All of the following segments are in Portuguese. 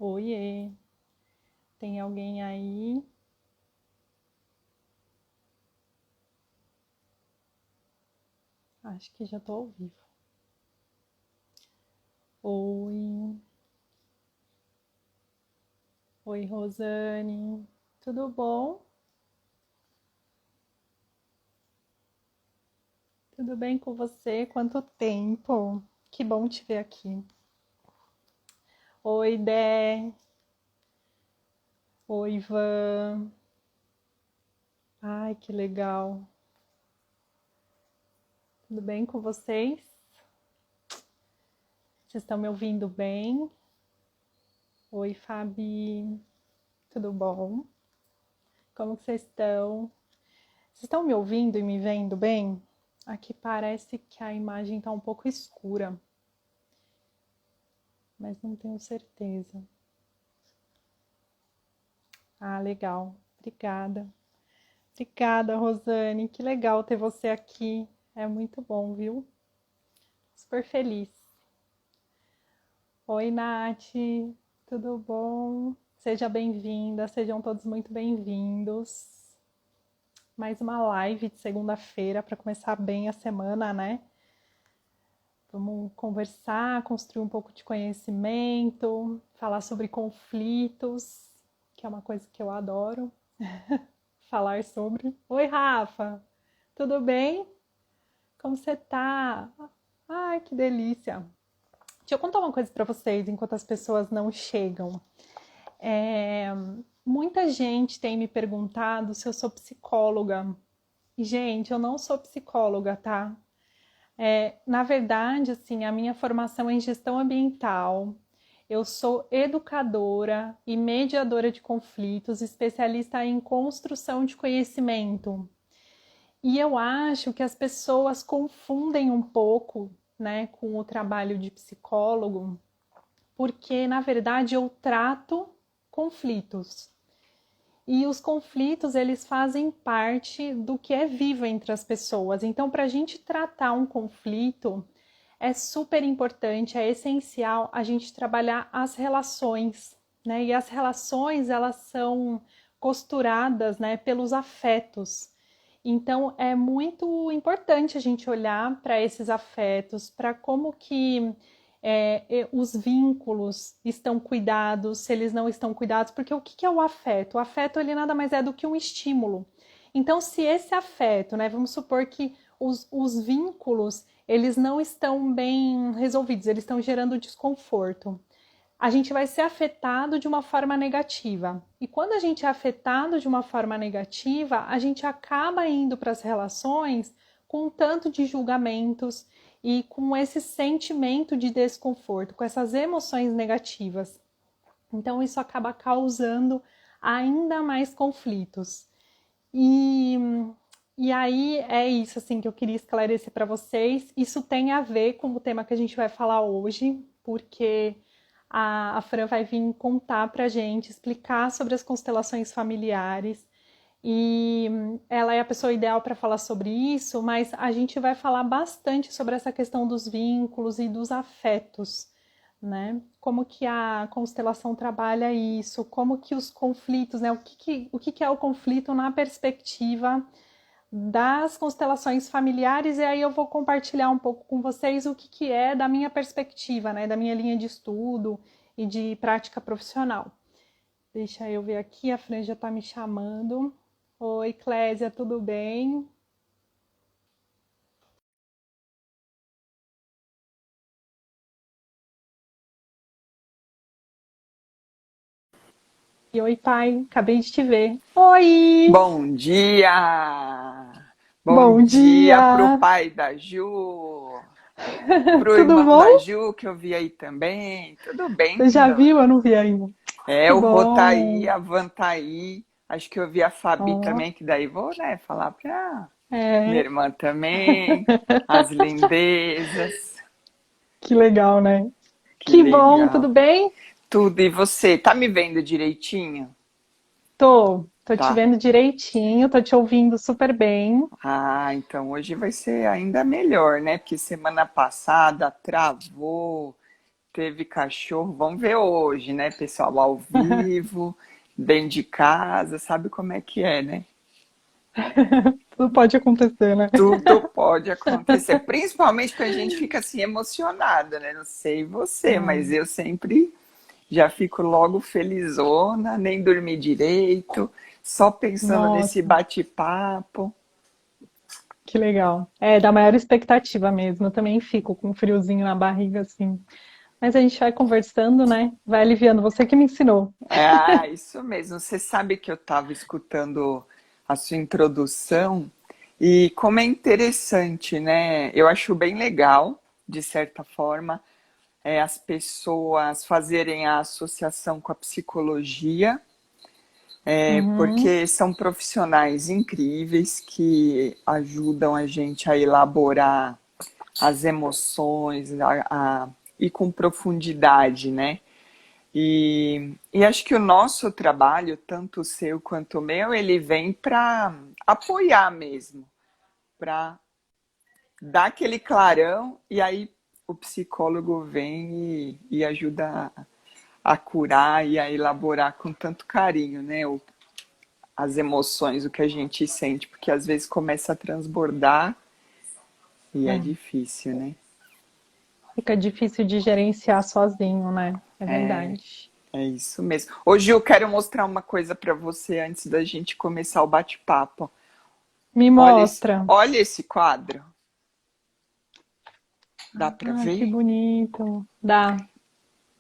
Oiê, tem alguém aí? Acho que já tô ao vivo. Oi, oi, Rosane. Tudo bom? Tudo bem com você? Quanto tempo? Que bom te ver aqui. Oi, Dé. Oi, Ivan. Ai, que legal. Tudo bem com vocês? Vocês estão me ouvindo bem? Oi, Fabi. Tudo bom? Como que vocês estão? Vocês estão me ouvindo e me vendo bem? Aqui parece que a imagem está um pouco escura, mas não tenho certeza. Ah, legal. Obrigada. Obrigada, Rosane. Que legal ter você aqui. É muito bom, viu? Super feliz. Oi, Nath. Tudo bom? Seja bem-vinda. Sejam todos muito bem-vindos. Mais uma live de segunda-feira para começar bem a semana, né? Vamos conversar, construir um pouco de conhecimento, falar sobre conflitos, que é uma coisa que eu adoro falar sobre. Oi, Rafa, tudo bem? Como você tá? Ai, que delícia! Deixa eu contar uma coisa para vocês enquanto as pessoas não chegam. Muita gente tem me perguntado se eu sou psicóloga. E, gente, eu não sou psicóloga, tá? Na verdade, assim, a minha formação é em gestão ambiental. Eu sou educadora e mediadora de conflitos, especialista em construção de conhecimento. E eu acho que as pessoas confundem um pouco, né, com o trabalho de psicólogo, porque na verdade eu trato conflitos. E os conflitos, eles fazem parte do que é vivo entre as pessoas. Então, para a gente tratar um conflito, é super importante, é essencial a gente trabalhar as relações, né? E as relações, elas são costuradas, né, pelos afetos. Então, é muito importante a gente olhar para esses afetos, para como que os vínculos estão cuidados, se eles não estão cuidados, porque o que é o afeto? O afeto, ele nada mais é do que um estímulo. Então, se esse afeto, né, vamos supor que os vínculos, eles não estão bem resolvidos, eles estão gerando desconforto. A gente vai ser afetado de uma forma negativa. E quando a gente é afetado de uma forma negativa, a gente acaba indo para as relações com um tanto de julgamentos e com esse sentimento de desconforto, com essas emoções negativas. Então, isso acaba causando ainda mais conflitos. E, e aí é isso assim que eu queria esclarecer para vocês. Isso tem a ver com o tema que a gente vai falar hoje, porque a Fran vai vir contar para a gente, explicar sobre as constelações familiares. E ela é a pessoa ideal para falar sobre isso, mas a gente vai falar bastante sobre essa questão dos vínculos e dos afetos, né? Como que a constelação trabalha isso, como que os conflitos, né? O que é o conflito na perspectiva das constelações familiares, e aí eu vou compartilhar um pouco com vocês o que é da minha perspectiva, né? Da minha linha de estudo e de prática profissional. Deixa eu ver aqui, a Fran já está me chamando. Oi, Clésia, tudo bem? E oi, pai, acabei de te ver. Oi! Bom dia! Bom Bom dia pro dia! pai da Ju, pro Tudo irmão da bom? Ju, que eu vi aí também. Tudo bem, Você já lindona? viu? Eu não vi ainda. Que O Rô tá bom! aí, a Van tá aí. Acho que eu vi a Fabi Ó, também, que daí vou, né, falar pra minha é, irmã também, as lindezas. que legal, né? Que Que bom, tudo legal. bem? Tudo, e você? Tá me vendo direitinho? Tô te Tá. vendo direitinho, tô te ouvindo super bem. Ah, então hoje vai ser ainda melhor, né? Porque semana passada travou. teve cachorro, vamos ver hoje, né, pessoal? Ao vivo, dentro de casa, sabe como é que é, né? Tudo pode acontecer, né? Tudo pode acontecer, principalmente quando a gente fica assim emocionada, né? Não sei você, mas Hum, eu sempre já fico logo felizona, nem dormi direito, só pensando nesse nossa, bate-papo. que legal. É, da maior expectativa mesmo. Eu também fico com um friozinho na barriga, assim. Mas a gente vai conversando, né? Vai aliviando. Você que me ensinou. Ah, isso mesmo. Você sabe que eu estava escutando a sua introdução e como é interessante, né? Eu acho bem legal, de certa forma, as pessoas fazerem a associação com a psicologia, Uhum, porque são profissionais incríveis que ajudam a gente a elaborar as emoções e com profundidade, né? E acho que o nosso trabalho, tanto o seu quanto o meu, ele vem para apoiar mesmo, para dar aquele clarão, e aí o psicólogo vem e ajuda a curar e a elaborar com tanto carinho, né? As emoções, o que a gente sente, porque às vezes começa a transbordar e é é. difícil, né? Fica difícil de gerenciar sozinho, né? É É, verdade. é isso mesmo. Hoje eu quero mostrar uma coisa para você antes da gente começar o bate-papo. Me mostra. Olha esse quadro. Dá para Ai, que ver? bonito. Dá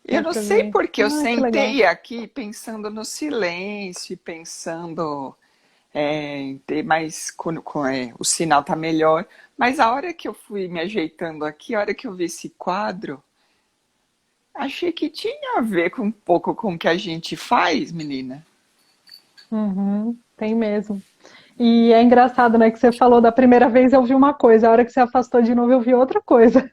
Eu não pra sei ver. porque eu Ah, que legal. sentei aqui pensando no silêncio, e pensando em ter mais. O sinal tá melhor. Mas a hora que eu fui me ajeitando aqui, a hora que eu vi esse quadro, achei que tinha a ver com um pouco com o que a gente faz, menina. Uhum, tem mesmo. E é engraçado, né, que você falou da primeira vez eu vi uma coisa, a hora que você afastou de novo eu vi outra coisa.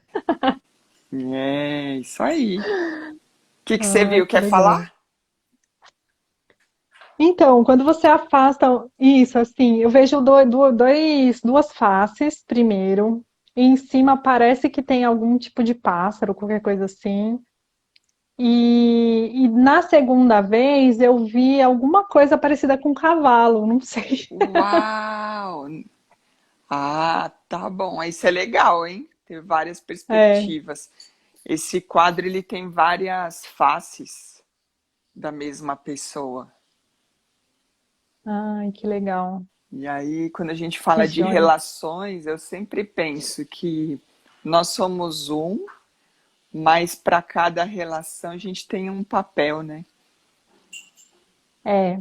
É, isso aí. O que você Ah, viu? que Quer legal. falar? Então, quando você afasta isso, assim, eu vejo duas faces, primeiro, e em cima parece que tem algum tipo de pássaro, qualquer coisa assim. E na segunda vez eu vi alguma coisa parecida com um cavalo, não sei. Uau! Ah, tá bom. Isso é legal, hein? Ter várias É, perspectivas. Esse quadro ele tem várias faces da mesma pessoa. ai, que legal. E aí, quando a gente Que fala de joia. relações, eu sempre penso que nós somos um, mas para cada relação a gente tem um papel, né? É.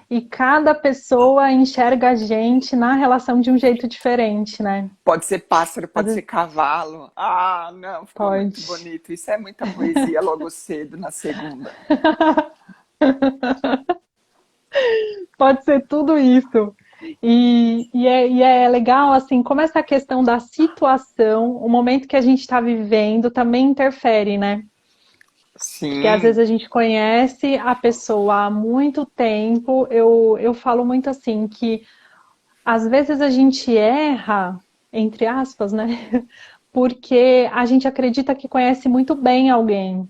E cada pessoa enxerga a gente na relação de um jeito diferente, né? Pode ser pássaro, Às pode ser vezes cavalo. Ah, não, ficou muito pode. bonito. Isso é muita poesia logo cedo na segunda. Pode ser tudo isso. E é legal, assim, como essa questão da situação, o momento que a gente está vivendo também interfere, né? Porque às vezes Sim, a gente conhece a pessoa há muito tempo. Eu falo muito assim, que às vezes a gente erra, entre aspas, né? Porque a gente acredita que conhece muito bem alguém.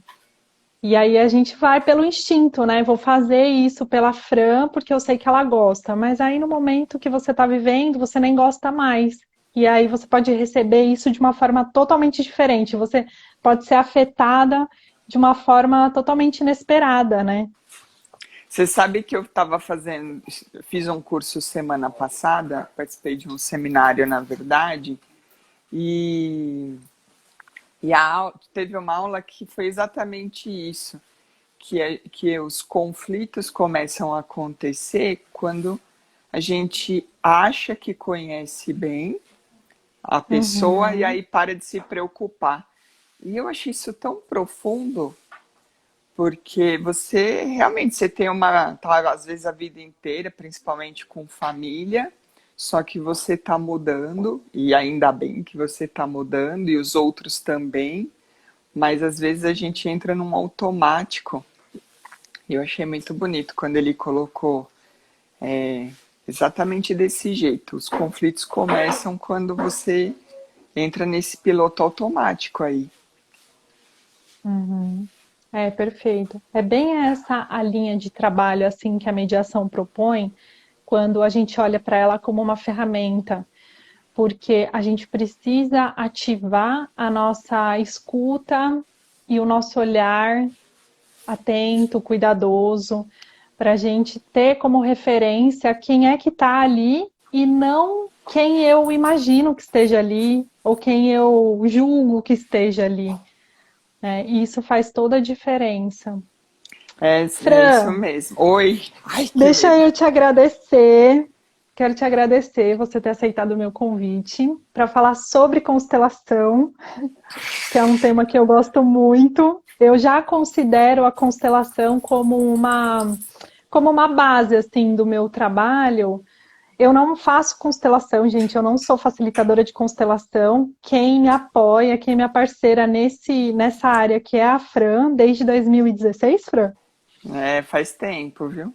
E aí a gente vai pelo instinto, né? Vou fazer isso pela Fran porque eu sei que ela gosta. Mas aí no momento que você está vivendo, você nem gosta mais. E aí você pode receber isso de uma forma totalmente diferente. Você pode ser afetada de uma forma totalmente inesperada, né? você sabe que eu estava fazendo, fiz um curso semana passada, participei de um seminário, na verdade, e, teve uma aula que foi exatamente isso, que os conflitos começam a acontecer quando a gente acha que conhece bem a pessoa e Uhum. aí para de se preocupar. E eu achei isso tão profundo, porque você realmente você tem uma, tá, às vezes a vida inteira, principalmente com família, só que você está mudando, e ainda bem que você está mudando, e os outros também, mas às vezes a gente entra num automático. E eu achei muito bonito quando ele colocou exatamente desse jeito. Os conflitos começam quando você entra nesse piloto automático aí. Uhum. É, perfeito. É bem essa a linha de trabalho assim que a mediação propõe, quando a gente olha para ela como uma ferramenta, porque a gente precisa ativar a nossa escuta e o nosso olhar atento, cuidadoso, para a gente ter como referência quem é que está ali e não quem eu imagino que esteja ali ou quem eu julgo que esteja ali, né? E isso faz toda a diferença. É isso Fran, mesmo. Oi! Ai, que deixa medo! eu te agradecer. Quero te agradecer você ter aceitado o meu convite para falar sobre constelação, que é um tema que eu gosto muito. Eu já considero a constelação como uma base assim do meu trabalho. Eu não faço constelação, gente, eu não sou facilitadora de constelação. Quem me apoia, quem é minha parceira nessa área que é a Fran, desde 2016, Fran? É, faz tempo, viu?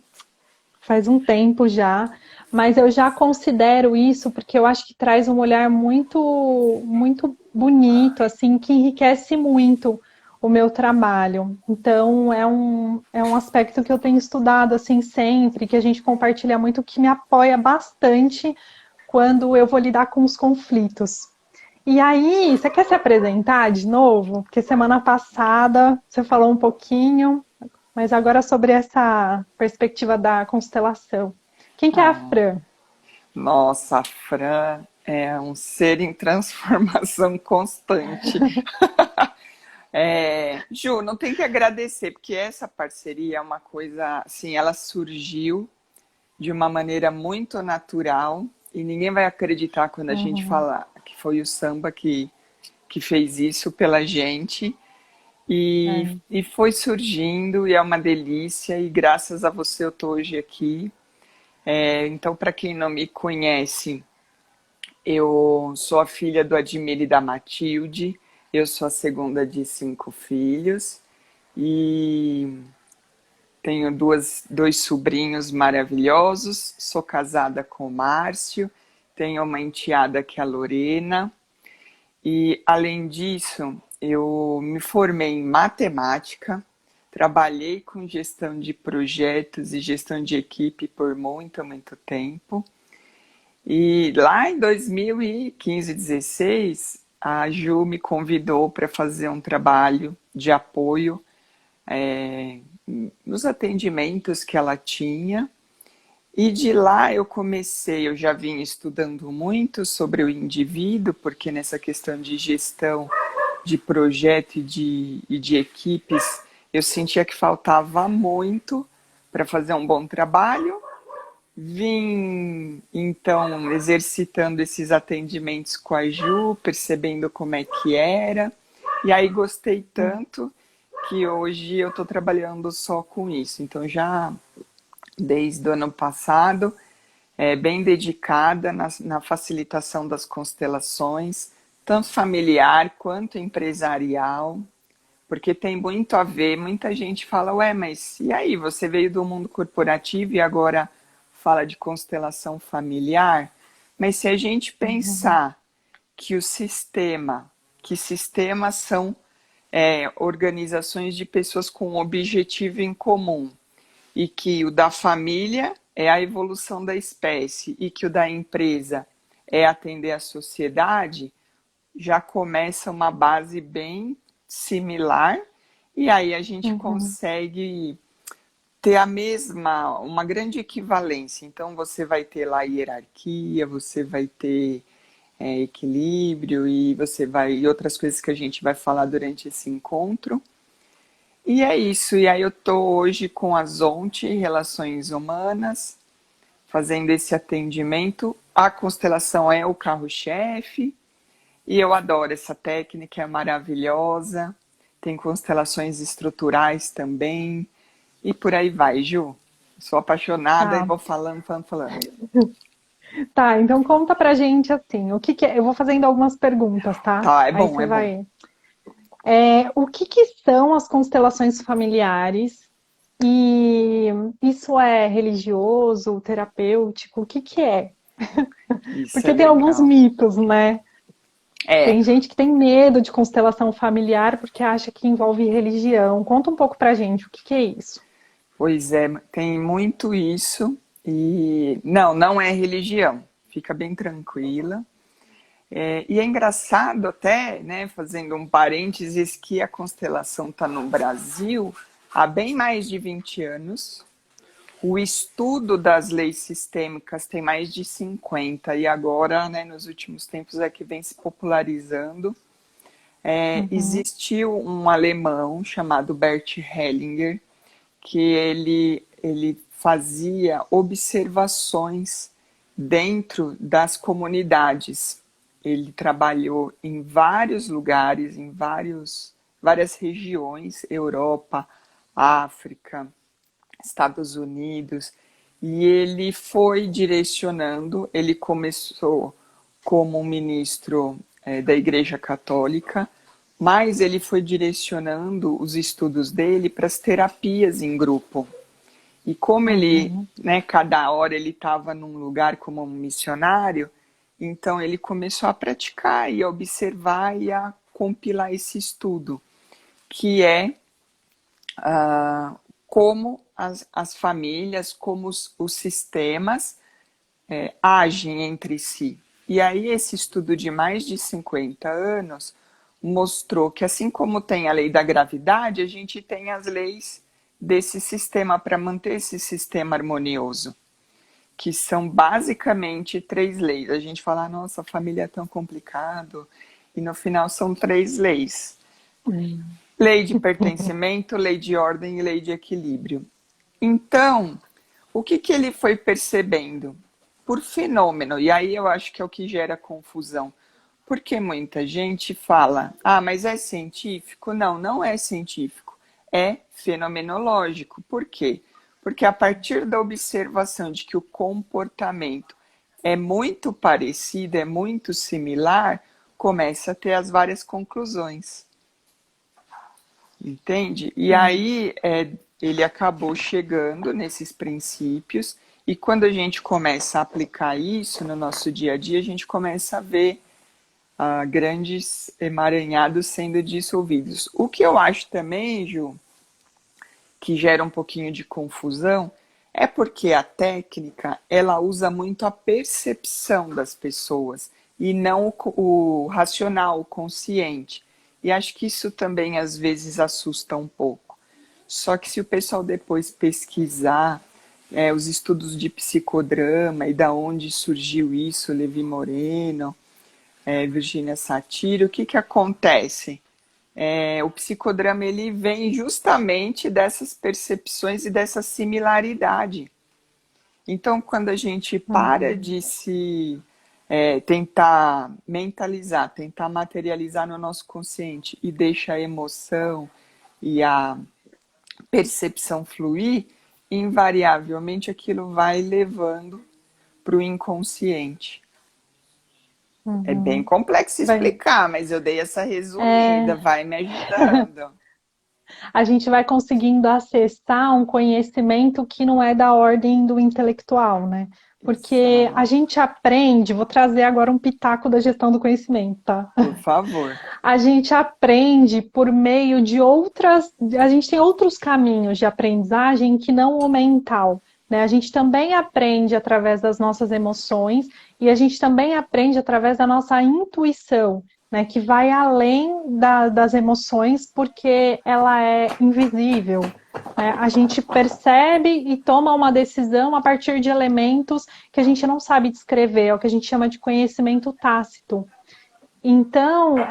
Faz um tempo já, mas eu já considero isso porque eu acho que traz um olhar muito bonito, assim, que enriquece muito o meu trabalho. Então, é um aspecto que eu tenho estudado, assim, sempre, que a gente compartilha muito, que me apoia bastante quando eu vou lidar com os conflitos. E aí, você quer se apresentar de novo? Porque semana passada você falou um pouquinho, mas agora sobre essa perspectiva da constelação. Quem que é a Ah, Fran? nossa, a Fran é um ser em transformação constante. Ju, não tem que agradecer, porque essa parceria é uma coisa, assim, ela surgiu de uma maneira muito natural e ninguém vai acreditar quando a gente Uhum. fala que foi o samba que fez isso pela gente. É. E foi surgindo e é uma delícia e graças a você eu tô hoje aqui. Então, para quem não me conhece, eu sou a filha do Admir e da Matilde, eu sou a segunda de 5 filhos e tenho dois sobrinhos maravilhosos, sou casada com o Márcio, tenho uma enteada que é a Lorena e, além disso, eu me formei em matemática, trabalhei com gestão de projetos e gestão de equipe por muito, muito tempo. E lá em 2015, 16, a Ju me convidou para fazer um trabalho de apoio é, nos atendimentos que ela tinha. E de lá eu comecei, eu já vinha estudando muito sobre o indivíduo, porque nessa questão de gestão de projeto e de equipes, eu sentia que faltava muito para fazer um bom trabalho. Vim, então, exercitando esses atendimentos com a Ju, percebendo como é que era. E aí gostei tanto que hoje eu estou trabalhando só com isso. Então, já desde o ano passado, bem dedicada na facilitação das constelações, tanto familiar quanto empresarial, porque tem muito a ver. Muita gente fala, ué, mas e aí? Você veio do mundo corporativo e agora fala de constelação familiar? Mas se a gente Uhum. pensar que que sistemas são organizações de pessoas com um objetivo em comum, e que o da família é a evolução da espécie e que o da empresa é atender a sociedade, já começa uma base bem similar e aí a gente Uhum. consegue ter a mesma, uma grande equivalência. Então você vai ter lá hierarquia, você vai ter equilíbrio e outras coisas que a gente vai falar durante esse encontro. E é isso. E aí eu tô hoje com a Zonte, Relações Humanas, fazendo esse atendimento. A constelação é o carro-chefe e eu adoro essa técnica, é maravilhosa. Tem constelações estruturais também. E por aí vai, Ju. Sou apaixonada e Tá. vou falando, falando, falando. Tá, então conta pra gente assim, o que que é? Eu vou fazendo algumas perguntas, tá? Tá, é Aí bom, você é bom. vai. O que que são as constelações familiares? E isso é religioso, terapêutico? O que que é? Isso é Porque tem alguns legal. mitos, né? É, Tem gente que tem medo de constelação familiar porque acha que envolve religião. Conta um pouco pra gente, o que que é isso? pois é, tem muito isso. E não, não é religião. Fica bem tranquila. E é engraçado até, né, fazendo um parênteses, que a constelação está no Brasil há bem mais de 20 anos. O estudo das leis sistêmicas tem mais de 50 e agora, né, nos últimos tempos, é que vem se popularizando. Uhum, Existiu um alemão chamado Bert Hellinger, que ele fazia observações dentro das comunidades. Ele trabalhou em vários lugares, várias regiões, Europa, África, Estados Unidos, e ele foi direcionando, ele começou como um ministro da Igreja Católica, mas ele foi direcionando os estudos dele para as terapias em grupo. E como ele, uhum, né, cada hora ele estava num lugar como um missionário, então ele começou a praticar e a observar e a compilar esse estudo, que é como as famílias, como os sistemas agem entre si. E aí esse estudo de mais de 50 anos mostrou que assim como tem a lei da gravidade, a gente tem as leis desse sistema para manter esse sistema harmonioso, que são basicamente três leis. A gente fala, nossa, a família é tão complicado, e no final são três leis. Lei de pertencimento, lei de ordem e lei de equilíbrio. Então, o que, que ele foi percebendo? Por fenômeno, e aí eu acho que é o que gera confusão. Porque muita gente fala, ah, mas é científico? Não, não é científico. É fenomenológico. Por quê? Porque a partir da observação de que o comportamento é muito parecido, é muito similar, começa a ter as várias conclusões. Entende? E sim. aí ele acabou chegando nesses princípios, e quando a gente começa a aplicar isso no nosso dia a dia, a gente começa a ver grandes emaranhados sendo dissolvidos. O que eu acho também, Ju, que gera um pouquinho de confusão, é porque a técnica ela usa muito a percepção das pessoas e não o racional, o consciente. E acho que isso também às vezes assusta um pouco. Só que se o pessoal depois pesquisar os estudos de psicodrama e da onde surgiu isso, Levi Moreno, Virginia Satir, o que, que acontece? O psicodrama ele vem justamente dessas percepções e dessa similaridade. Então, quando a gente para Uhum. de se tentar mentalizar, tentar materializar no nosso consciente e deixa a emoção e a percepção fluir, invariavelmente aquilo vai levando para o inconsciente. É bem Uhum. complexo Bem, explicar, mas eu dei essa resumida, é, vai me ajudando. a gente vai conseguindo acessar um conhecimento que não é da ordem do intelectual, né? Porque a Exato, gente aprende, vou trazer agora um pitaco da gestão do conhecimento, tá? por favor. A gente aprende por meio de outras, a gente tem outros caminhos de aprendizagem que não o mental, né? A gente também aprende através das nossas emoções e a gente também aprende através da nossa intuição, né? Que vai além das emoções porque ela é invisível, né? A gente percebe e toma uma decisão a partir de elementos que a gente não sabe descrever, é o que a gente chama de conhecimento tácito. Então,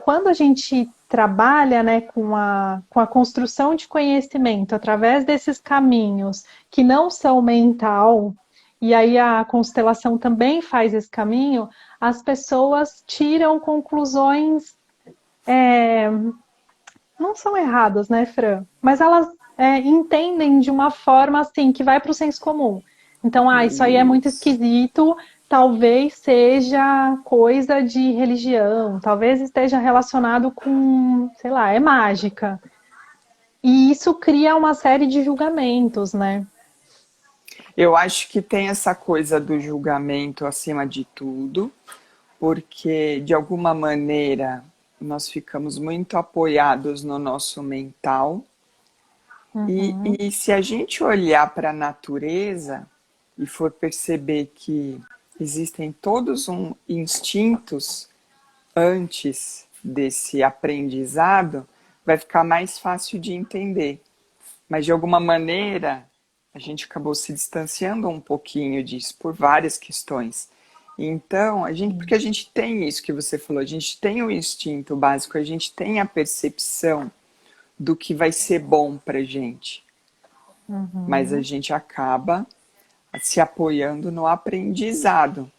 quando a gente trabalha, né, com a construção de conhecimento através desses caminhos que não são mental, e aí a constelação também faz esse caminho, as pessoas tiram conclusões, não são erradas, né, Fran? Mas elas entendem de uma forma assim que vai para o senso comum. Então, isso aí é muito Isso. esquisito, talvez seja coisa de religião, talvez esteja relacionado com, sei lá, é mágica. E isso cria uma série de julgamentos, né? Eu acho que tem essa coisa do julgamento acima de tudo, porque de alguma maneira nós ficamos muito apoiados no nosso mental. Uhum. E se a gente olhar para a natureza e for perceber que existem todos instintos antes desse aprendizado, vai ficar mais fácil de entender. Mas de alguma maneira a gente acabou se distanciando um pouquinho disso por várias questões. Então, porque a gente tem isso que você falou, a gente tem o instinto básico, a gente tem a percepção do que vai ser bom para gente, mas a Uhum. gente acaba se apoiando no aprendizado.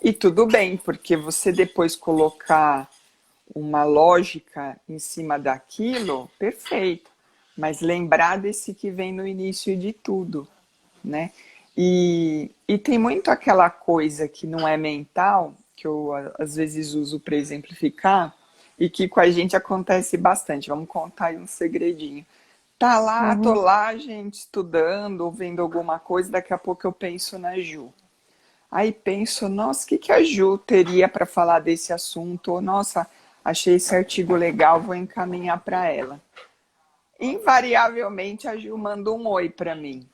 E tudo bem, porque você depois colocar uma lógica em cima daquilo, perfeito. Mas lembrar desse que vem no início de tudo, né? E tem muito aquela coisa que não é mental, que eu às vezes uso para exemplificar, e que com a gente acontece bastante. Vamos contar aí um segredinho. Tá lá, tô Uhum. lá, gente, estudando, ou vendo alguma coisa, daqui a pouco eu penso na Ju. Aí penso, nossa, o que que a Ju teria para falar desse assunto? Ou, nossa, achei esse artigo legal, vou encaminhar para ela. Invariavelmente a Ju manda um oi para mim.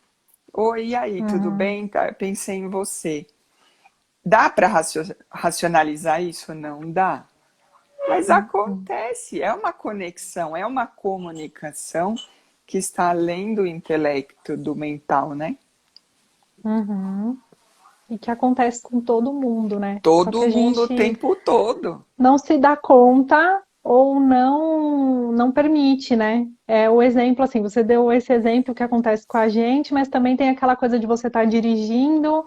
Oi, e aí, tudo Uhum. bem? Tá, pensei em você. Dá para racionalizar isso? Não dá. Mas Uhum. acontece, é uma conexão, é uma comunicação que está além do intelecto, do mental, né? Uhum. E que acontece com todo mundo, né? Só que Todo a mundo o gente tempo todo. não se dá conta ou não permite, né? É o exemplo assim, você deu esse exemplo que acontece com a gente, mas também tem aquela coisa de você estar dirigindo,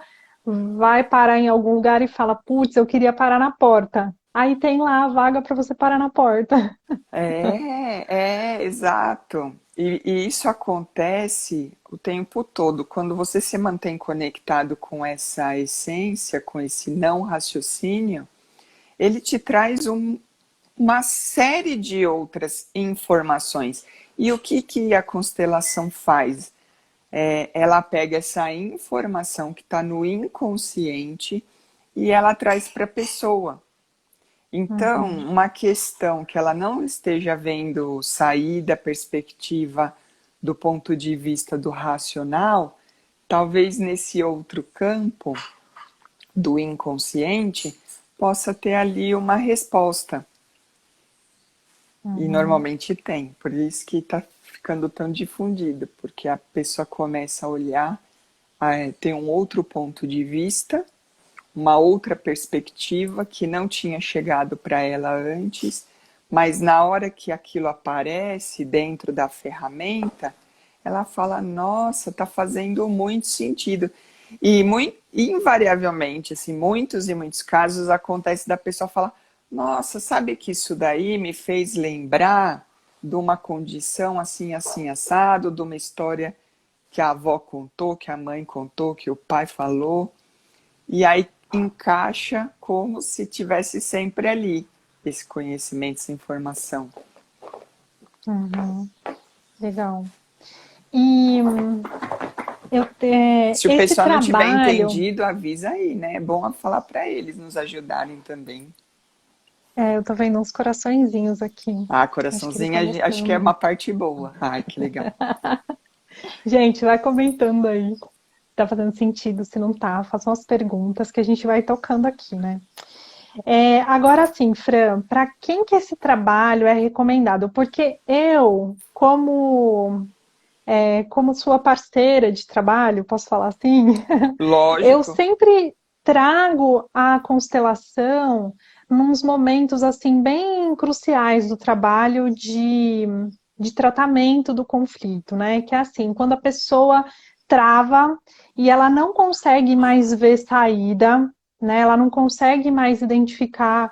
vai parar em algum lugar e fala, putz, eu queria parar na porta. Aí tem lá a vaga para você parar na porta. Exato. E isso acontece o tempo todo. Quando você se mantém conectado com essa essência, com esse não raciocínio, ele te traz uma série de outras informações. E o que, que a constelação faz? Ela pega essa informação que está no inconsciente e ela traz para a pessoa. Então, Uhum, uma questão que ela não esteja vendo sair da perspectiva do ponto de vista do racional, talvez nesse outro campo do inconsciente possa ter ali uma resposta. E uhum, normalmente tem, por isso que está ficando tão difundido, porque a pessoa começa a olhar, tem um outro ponto de vista, uma outra perspectiva que não tinha chegado para ela antes, mas na hora que aquilo aparece dentro da ferramenta, ela fala: Nossa, está fazendo muito sentido. E muito, invariavelmente, assim, muitos e muitos casos acontece da pessoa falar: Nossa, sabe que isso daí me fez lembrar de uma condição assim, assim, assado, de uma história que a avó contou, que a mãe contou, que o pai falou. E aí encaixa como se tivesse sempre ali esse conhecimento, essa informação. uhum. Legal. E Se o esse pessoal não tiver trabalho, entendido, avisa aí, né? É bom falar para eles nos ajudarem também. eu tô vendo uns coraçõezinhos aqui. Ah, Acho que eles coraçãozinho, estão acho que é uma gostando. parte boa. Ai, que legal. Gente, vai comentando aí. Tá fazendo sentido, se não tá, façam as perguntas que a gente vai tocando aqui, né? Agora sim, Fran, para quem que esse trabalho é recomendado? Porque eu, como sua parceira de trabalho, posso falar assim, eu Lógico. sempre trago a constelação nos momentos assim bem cruciais do trabalho de tratamento do conflito, né? Que é assim, quando a pessoa trava e ela não consegue mais ver saída, né? Ela não consegue mais identificar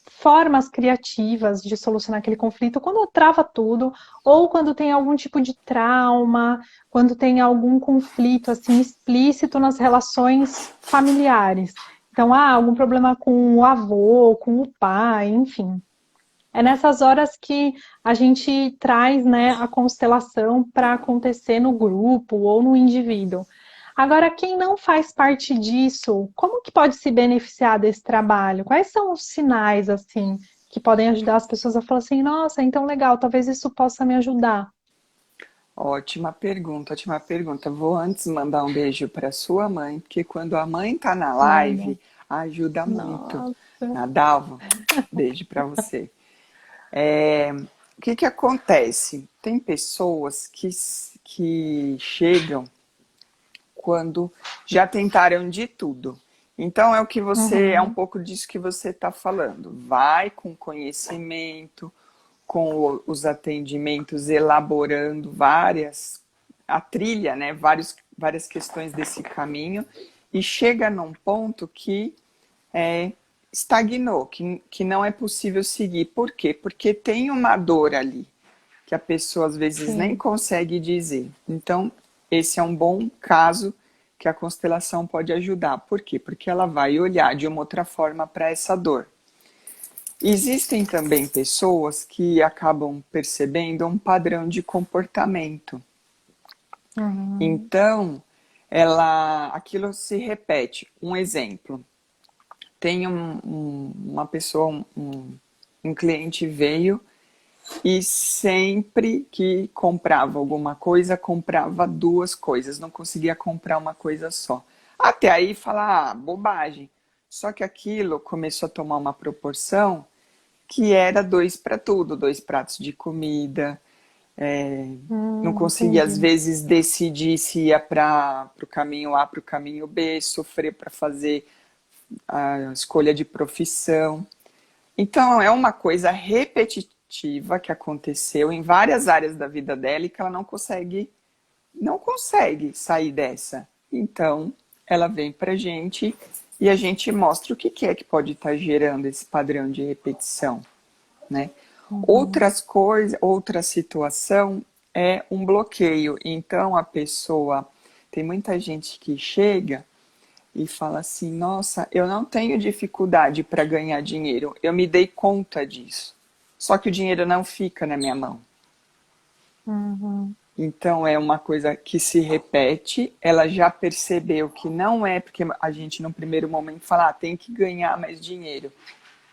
formas criativas de solucionar aquele conflito quando trava tudo, ou quando tem algum tipo de trauma, quando tem algum conflito assim explícito nas relações familiares. Então, algum problema com o avô, com o pai, enfim. É nessas horas que a gente traz, né, a constelação para acontecer no grupo ou no indivíduo. Agora, quem não faz parte disso, como que pode se beneficiar desse trabalho? Quais são os sinais, assim, que podem ajudar as pessoas a falar assim, nossa, então legal, talvez isso possa me ajudar. Ótima pergunta, ótima pergunta. Vou antes mandar um beijo para sua mãe, porque quando a mãe tá na Manda. live, ajuda muito. Nossa. Nadalva, beijo para você. O que que acontece? Tem pessoas que chegam quando já tentaram de tudo. Então é um Uhum. pouco disso que você está falando. Vai com conhecimento, com os atendimentos, elaborando a trilha, né? Várias questões desse caminho, e chega num ponto que é, estagnou, que não é possível seguir. Por quê? Porque tem uma dor ali, que a pessoa às vezes nem Sim. consegue dizer. Então, esse é um bom caso que a constelação pode ajudar. Por quê? Porque ela vai olhar de uma outra forma para essa dor. Existem também pessoas que acabam percebendo um padrão de comportamento. Uhum. Então, aquilo se repete. Um exemplo: tem uma pessoa, um cliente veio e sempre que comprava alguma coisa, comprava duas coisas, não conseguia comprar uma coisa só. Até aí falar, bobagem. Só que aquilo começou a tomar uma proporção que era dois para tudo, dois pratos de comida. Não conseguia, às Entendi. vezes, decidir se ia para o caminho A, para o caminho B, sofrer para fazer a escolha de profissão. Então, é uma coisa repetitiva que aconteceu em várias áreas da vida dela e que ela não consegue sair dessa. Então, ela vem para a gente e a gente mostra o que é que pode estar gerando esse padrão de repetição, né? Uhum. Outra situação é um bloqueio. Então, a pessoa, tem muita gente que chega e fala assim: nossa, eu não tenho dificuldade para ganhar dinheiro, eu me dei conta disso. Só que o dinheiro não fica na minha mão. Uhum. Então é uma coisa que se repete, ela já percebeu que não é porque a gente no primeiro momento fala, tem que ganhar mais dinheiro.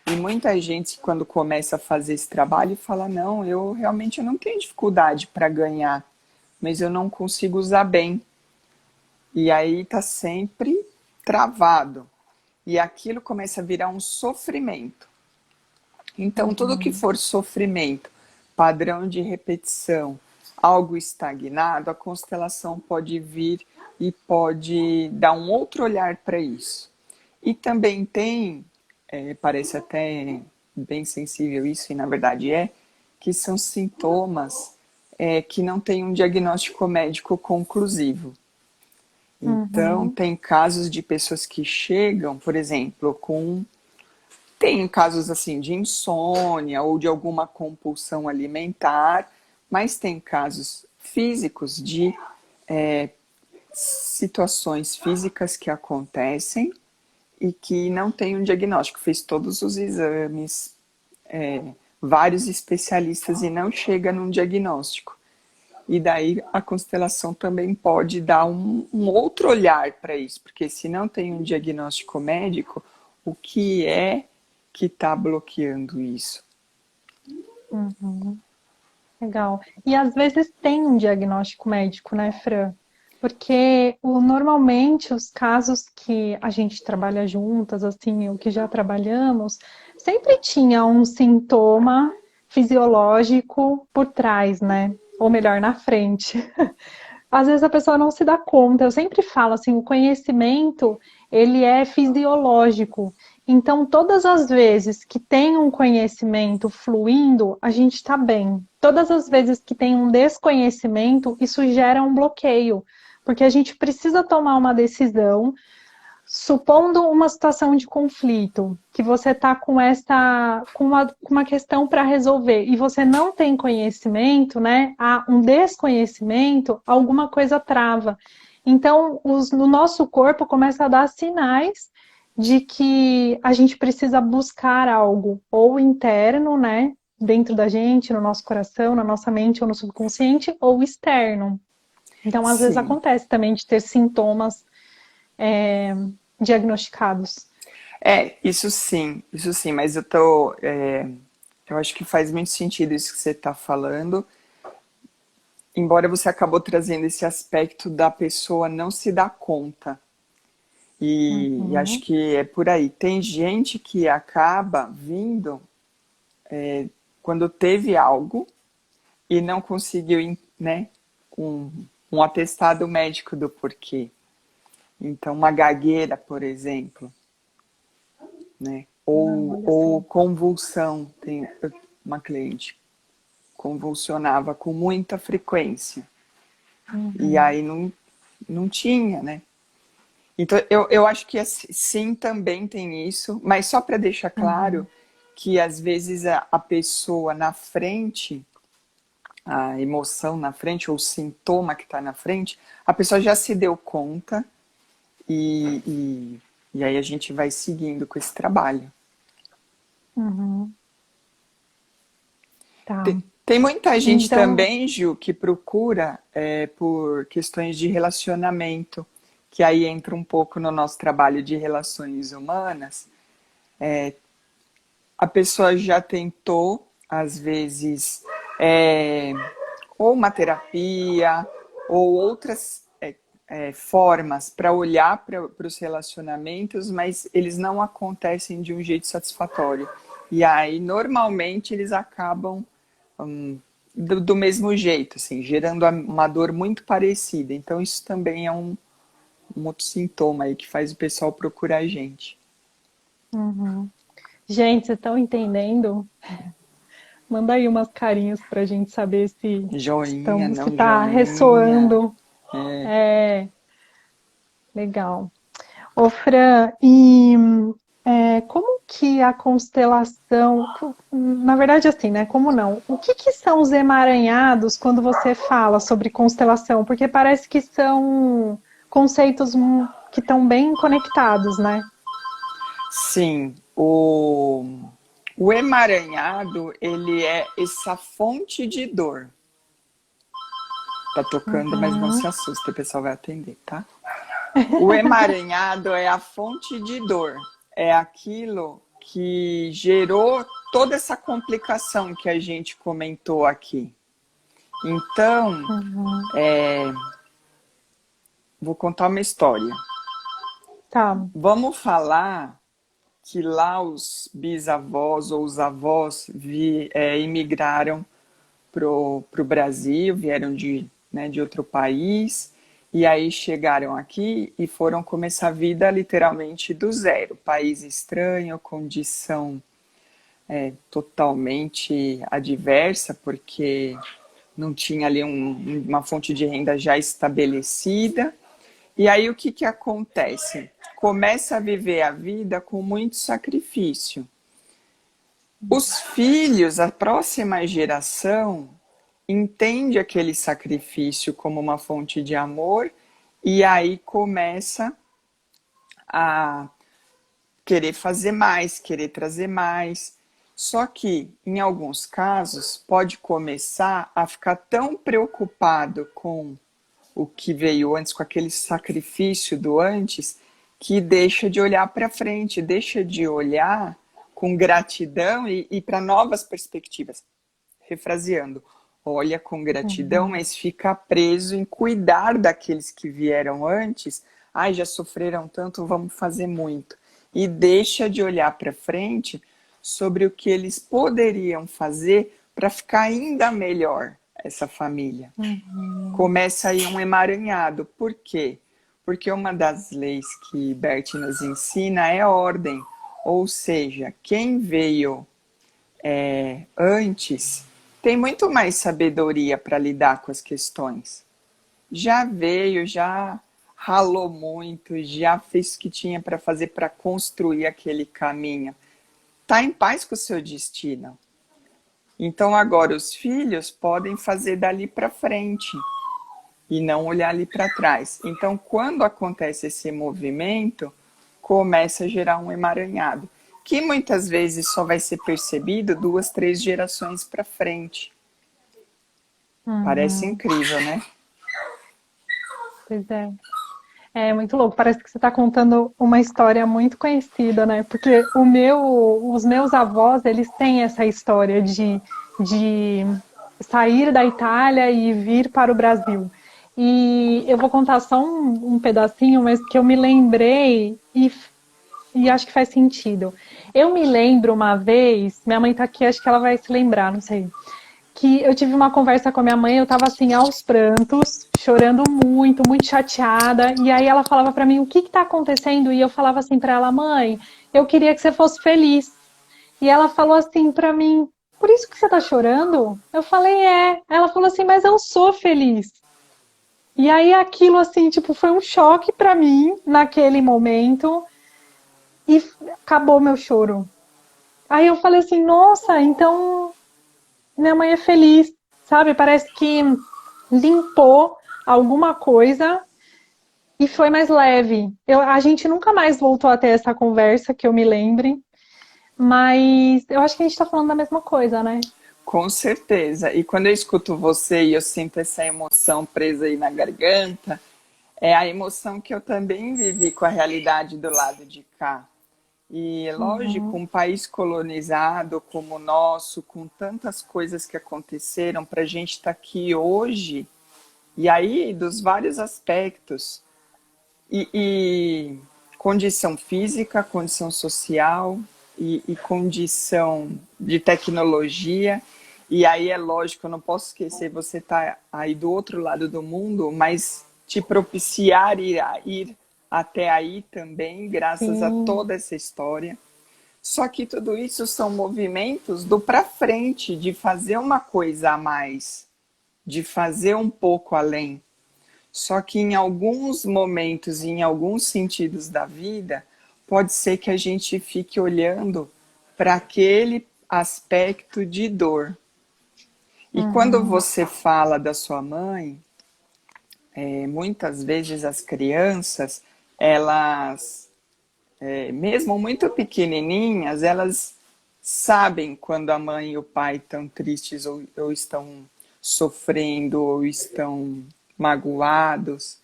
E muita gente quando começa a fazer esse trabalho fala, não, eu realmente não tenho dificuldade para ganhar, mas eu não consigo usar bem. E aí está sempre travado. E aquilo começa a virar um sofrimento. Então, tudo que Uhum. for sofrimento, padrão de repetição, algo estagnado, a constelação pode vir e pode dar um outro olhar para isso. E também tem, parece até bem sensível isso, e na verdade que são sintomas que não têm um diagnóstico médico conclusivo. Então, Uhum. tem casos de pessoas que chegam, por exemplo, tem casos assim de insônia ou de alguma compulsão alimentar, mas tem casos físicos de situações físicas que acontecem e que não tem um diagnóstico. Fez todos os exames, vários especialistas e não chega num diagnóstico. E daí a constelação também pode dar um outro olhar para isso, porque se não tem um diagnóstico médico, o que é que está bloqueando isso? Uhum. Legal. E às vezes tem um diagnóstico médico, né, Fran? Porque normalmente os casos que a gente trabalha juntas, assim, o que já trabalhamos, sempre tinha um sintoma fisiológico por trás, né? Ou melhor, na frente. Às vezes a pessoa não se dá conta. Eu sempre falo assim, o conhecimento, ele é fisiológico. Então, todas as vezes que tem um conhecimento fluindo, a gente está bem. Todas as vezes que tem um desconhecimento, isso gera um bloqueio, porque a gente precisa tomar uma decisão. Supondo uma situação de conflito, que você está com uma questão para resolver e você não tem conhecimento, né? Há um desconhecimento, alguma coisa trava. Então, no nosso corpo começa a dar sinais de que a gente precisa buscar algo, ou interno, né? Dentro da gente, no nosso coração, na nossa mente ou no subconsciente, ou externo. Então, às vezes Sim. acontece também de ter sintomas é, diagnosticados. Isso sim, mas eu acho que faz muito sentido isso que você está falando, embora você acabou trazendo esse aspecto da pessoa não se dar conta. E acho Uhum, que é por aí. Tem gente que acaba vindo quando teve algo e não conseguiu, né, um, um atestado médico do porquê. Então, uma gagueira, por exemplo, né? não, olha só. Ou convulsão. Tem uma cliente convulsionava com muita frequência. E Uhum, aí não tinha, né? Então, eu acho que sim, também tem isso, mas só para deixar claro uhum, que às vezes a pessoa na frente, a emoção na frente, ou o sintoma que está na frente, a pessoa já se deu conta e, e, e aí a gente vai seguindo com esse trabalho. uhum, tá. Tem muita gente Então, também, Ju, que procura por questões de relacionamento, que aí entra um pouco no nosso trabalho de relações humanas. A pessoa já tentou, às vezes, é, ou uma terapia, ou outras formas para olhar para os relacionamentos, mas eles não acontecem de um jeito satisfatório. E aí, normalmente, eles acabam do mesmo jeito, assim, gerando uma dor muito parecida. Então, isso também é um outro sintoma aí que faz o pessoal procurar a gente. uhum. Gente, vocês estão entendendo? Manda aí umas carinhas pra gente saber se Joinha, estamos, se não tá joinha. ressoando. É, legal. Ô, Fran, e como que a constelação, na verdade assim, né? Como não? O que que são os emaranhados quando você fala sobre constelação? Porque parece que são conceitos que estão bem conectados, né? Sim, o emaranhado, ele é essa fonte de dor. Tá tocando, mas não se Uhum, assusta, o pessoal vai atender, tá? O emaranhado é a fonte de dor. É aquilo que gerou toda essa complicação que a gente comentou aqui. Então, uhum. vou contar uma história. Tá. Vamos falar que lá os bisavós ou os avós imigraram pro Brasil, vieram de outro país, e aí chegaram aqui e foram começar a vida literalmente do zero. País estranho, condição totalmente adversa, porque não tinha ali uma fonte de renda já estabelecida. E aí o que, que acontece? Começa a viver a vida com muito sacrifício. Os filhos, a próxima geração, entende aquele sacrifício como uma fonte de amor e aí começa a querer fazer mais, querer trazer mais. Só que, em alguns casos, pode começar a ficar tão preocupado com o que veio antes, com aquele sacrifício do antes, que deixa de olhar para frente, deixa de olhar com gratidão e para novas perspectivas. Refraseando, olha com gratidão, Uhum, mas fica preso em cuidar daqueles que vieram antes. Ai, já sofreram tanto, vamos fazer muito. E deixa de olhar para frente sobre o que eles poderiam fazer para ficar ainda melhor essa família. uhum, Começa aí um emaranhado. Por quê? Porque uma das leis que Bert nos ensina é ordem. Ou seja, quem veio antes tem muito mais sabedoria para lidar com as questões. Já veio, já ralou muito, já fez o que tinha para fazer para construir aquele caminho. Está em paz com o seu destino. Então agora os filhos podem fazer dali para frente e não olhar ali para trás. Então, quando acontece esse movimento, começa a gerar um emaranhado, que muitas vezes só vai ser percebido 2, 3 gerações para frente. Parece uhum. incrível, né? Pois é. É muito louco, parece que você está contando uma história muito conhecida, né? Porque os meus avós, eles têm essa história de sair da Itália e vir para o Brasil. E eu vou contar só um pedacinho, mas que eu me lembrei e acho que faz sentido. Eu me lembro uma vez, minha mãe está aqui, acho que ela vai se lembrar, não sei, que eu tive uma conversa com a minha mãe, eu tava assim aos prantos, chorando muito, muito chateada, e aí ela falava para mim, o que tá acontecendo? E eu falava assim para ela, mãe, eu queria que você fosse feliz. E ela falou assim para mim, por isso que você tá chorando? Eu falei, é. Ela falou assim, mas eu sou feliz. E aí aquilo assim, tipo, foi um choque para mim naquele momento e acabou meu choro. Aí eu falei assim, nossa, então minha mãe é feliz, sabe? Parece que limpou alguma coisa e foi mais leve. A gente nunca mais voltou a ter essa conversa, que eu me lembre, mas eu acho que a gente está falando da mesma coisa, né? Com certeza. E quando eu escuto você e eu sinto essa emoção presa aí na garganta, é a emoção que eu também vivi com a realidade do lado de cá. E lógico, Uhum, um país colonizado como o nosso, com tantas coisas que aconteceram, para a gente estar aqui hoje, e aí dos vários aspectos, e condição física, condição social e condição de tecnologia. E aí é lógico, eu não posso esquecer, você está aí do outro lado do mundo, mas te propiciar ir até aí também, graças a sim, toda essa história. Só que tudo isso são movimentos do para frente, de fazer uma coisa a mais, de fazer um pouco além. Só que em alguns momentos e em alguns sentidos da vida, pode ser que a gente fique olhando para aquele aspecto de dor. E quando uhum, você fala da sua mãe, muitas vezes as crianças, elas, mesmo muito pequenininhas, elas sabem quando a mãe e o pai estão tristes ou estão sofrendo ou estão magoados,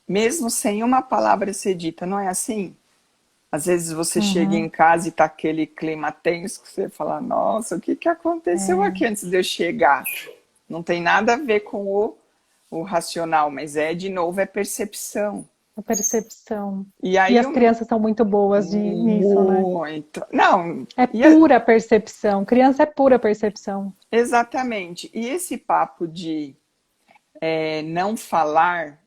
mesmo sem uma palavra ser dita, não é assim? Às vezes você chega em uhum, casa e tá aquele clima tenso que você fala, nossa, o que que aconteceu é, aqui antes de eu chegar? Não tem nada a ver com o racional, mas de novo, é percepção. a percepção. E E aí, as crianças são muito boas nisso, né? muito. Não, É e pura percepção. Criança é pura percepção. exatamente. E esse papo de não falar,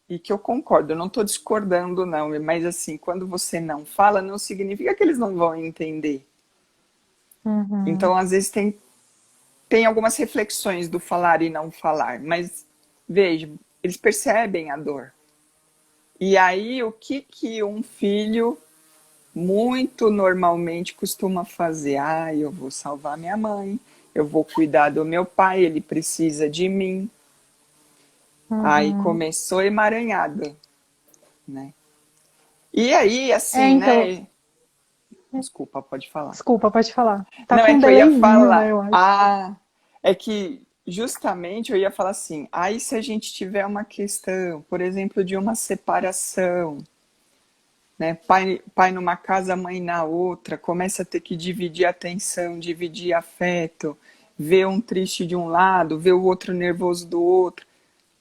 e que eu concordo, eu não estou discordando, não, mas assim, quando você não fala, não significa que eles não vão entender. Uhum, Então, às vezes, tem algumas reflexões do falar e não falar, mas veja, eles percebem a dor. E aí, o que que um filho muito normalmente costuma fazer? Ah, eu vou salvar minha mãe, eu vou cuidar do meu pai, ele precisa de mim. Aí uhum. começou emaranhado, né? E aí, É, assim, então, né? Desculpa, pode falar. desculpa, pode falar. Tá Não, com é um que eu ia delayzinho, né, falar. eu acho. Ah, é que justamente eu ia falar assim. Aí, se a gente tiver uma questão, por exemplo, de uma separação, né? Pai numa casa, mãe na outra, começa a ter que dividir atenção, dividir afeto, ver um triste de um lado, ver o outro nervoso do outro.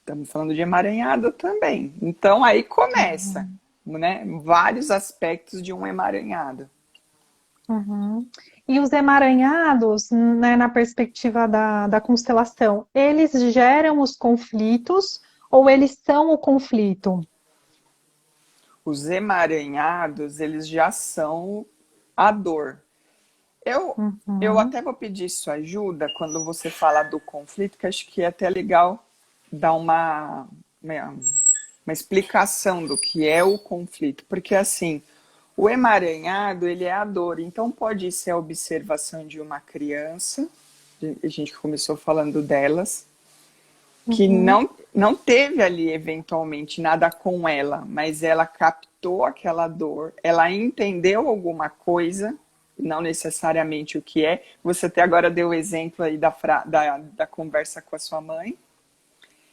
Estamos falando de emaranhado também. Então aí começa, Uhum, né? Vários aspectos de um emaranhado. uhum. E os emaranhados, né, na perspectiva da constelação, eles geram os conflitos ou eles são o conflito? Os emaranhados, eles já são a dor. Eu, eu Uhum, até vou pedir sua ajuda quando você fala do conflito, que acho que é até legal dar uma explicação do que é o conflito. Porque assim, o emaranhado, ele é a dor. Então pode ser a observação de uma criança, a gente começou falando delas, que uhum, não teve ali eventualmente nada com ela, mas ela captou aquela dor, ela entendeu alguma coisa, não necessariamente o que é. Você até agora deu o exemplo aí da conversa com a sua mãe,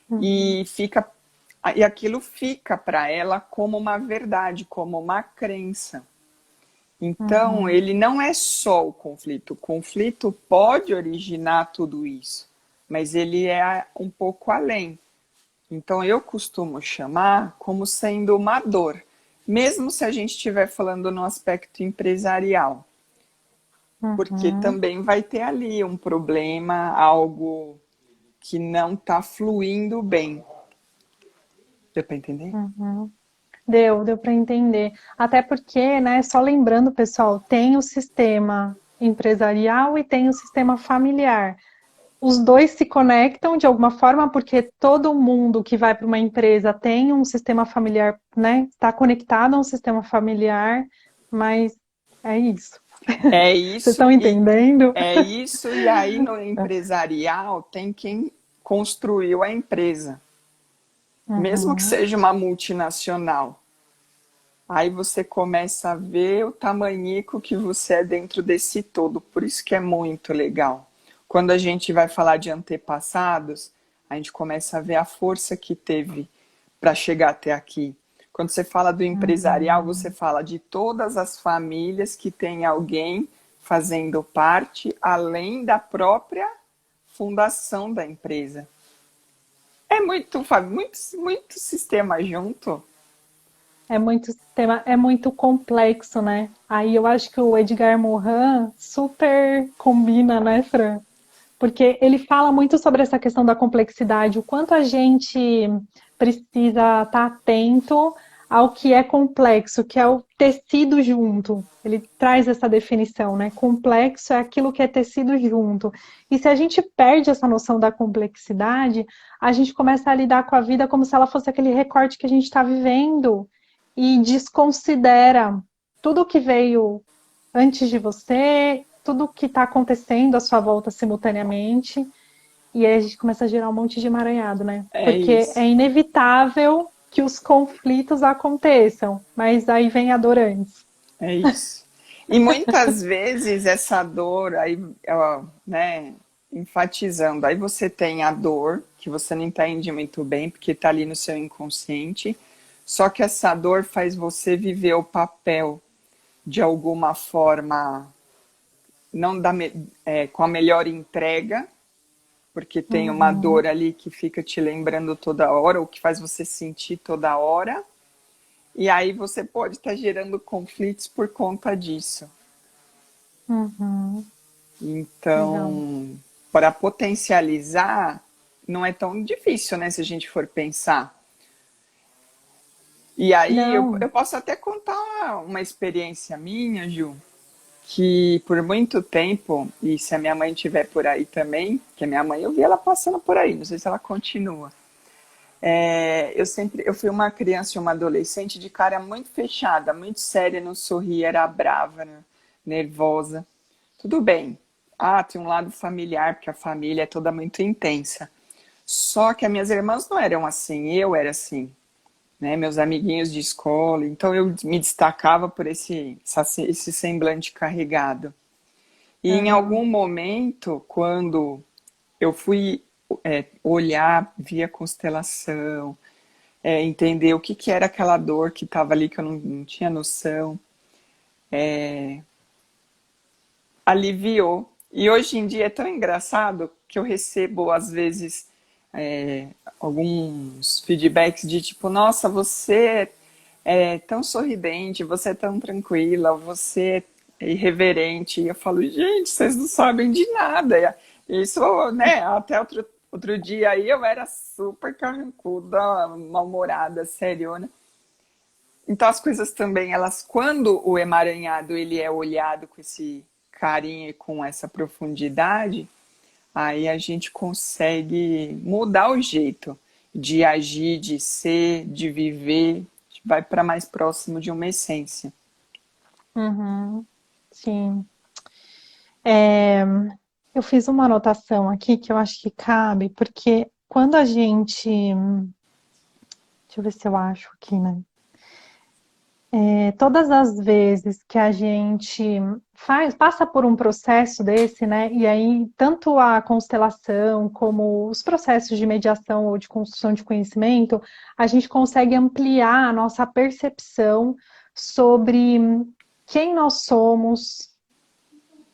uhum, e fica E aquilo fica para ela como uma verdade, como uma crença. Então, Uhum. ele não é só o conflito. O conflito pode originar tudo isso, mas ele é um pouco além. Então, eu costumo chamar como sendo uma dor, mesmo se a gente estiver falando no aspecto empresarial, porque Uhum. também vai ter ali um problema, algo que não está fluindo bem. Deu para entender? Uhum. Deu para entender. Até porque, né, só lembrando, pessoal, tem o sistema empresarial e tem o sistema familiar. Os dois se conectam de alguma forma, porque todo mundo que vai para uma empresa tem um sistema familiar, né? Está conectado a um sistema familiar, mas é isso. É Vocês isso estão e entendendo? é isso, e aí no empresarial tem quem construiu a empresa, mesmo que Uhum, seja uma multinacional. Aí você começa a ver o tamanico que você é dentro desse todo, por isso que é muito legal. Quando a gente vai falar de antepassados, a gente começa a ver a força que teve para chegar até aqui. Quando você fala do empresarial, você uhum. fala de todas as famílias que tem alguém fazendo parte, além da própria fundação da empresa. É muito sistema junto. É muito tema, é muito complexo, né? Aí eu acho que o Edgar Morin super combina, né, Fran? Porque ele fala muito sobre essa questão da complexidade, o quanto a gente precisa estar atento ao que é complexo, que é o tecido junto. Ele traz essa definição, né? Complexo é aquilo que é tecido junto. E se a gente perde essa noção da complexidade, a gente começa a lidar com a vida como se ela fosse aquele recorte que a gente está vivendo e desconsidera tudo que veio antes de você, tudo que está acontecendo à sua volta simultaneamente, e aí a gente começa a gerar um monte de emaranhado, né? É Porque é isso. inevitável que os conflitos aconteçam, mas aí vem a dor antes. É isso. E muitas vezes essa dor, aí, né, enfatizando, aí você tem a dor, que você não entende muito bem, porque está ali no seu inconsciente, só que essa dor faz você viver o papel de alguma forma, não da, com a melhor entrega, porque tem uma Uhum, dor ali que fica te lembrando toda hora, ou que faz você sentir toda hora, e aí você pode estar gerando conflitos por conta disso. uhum, legal. Então, para potencializar, não é tão difícil, né, se a gente for pensar. E aí eu Não, posso até contar uma experiência minha, Ju, que por muito tempo, e se a minha mãe estiver por aí também, que a minha mãe eu vi ela passando por aí, não sei se ela continua. Eu fui uma criança e uma adolescente de cara muito fechada, muito séria, não sorria, era brava, né, nervosa. Tudo bem. Ah, tem um lado familiar, porque a família é toda muito intensa. Só que as minhas irmãs não eram assim, eu era assim, né? Meus amiguinhos de escola, então eu me destacava por esse semblante carregado. E em algum uhum, momento, quando eu fui olhar, via constelação, entender o que, que era aquela dor que estava ali, que eu não tinha noção, aliviou. E hoje em dia é tão engraçado que eu recebo, às vezes, alguns feedbacks de tipo, nossa, você é tão sorridente, você é tão tranquila, você é irreverente. E eu falo, gente, vocês não sabem de nada. Isso, né, até outro dia aí eu era super carrancuda, mal-humorada, seriona. Então as coisas também, elas, quando o emaranhado ele é olhado com esse carinho e com essa profundidade, aí a gente consegue mudar o jeito de agir, de ser, de viver, vai para mais próximo de uma essência. uhum, sim. É, eu fiz uma anotação aqui que eu acho que cabe, porque quando a gente. Deixa eu ver se eu acho aqui, né? Todas as vezes que a gente passa por um processo desse, né? E aí, tanto a constelação como os processos de mediação ou de construção de conhecimento, a gente consegue ampliar a nossa percepção sobre quem nós somos,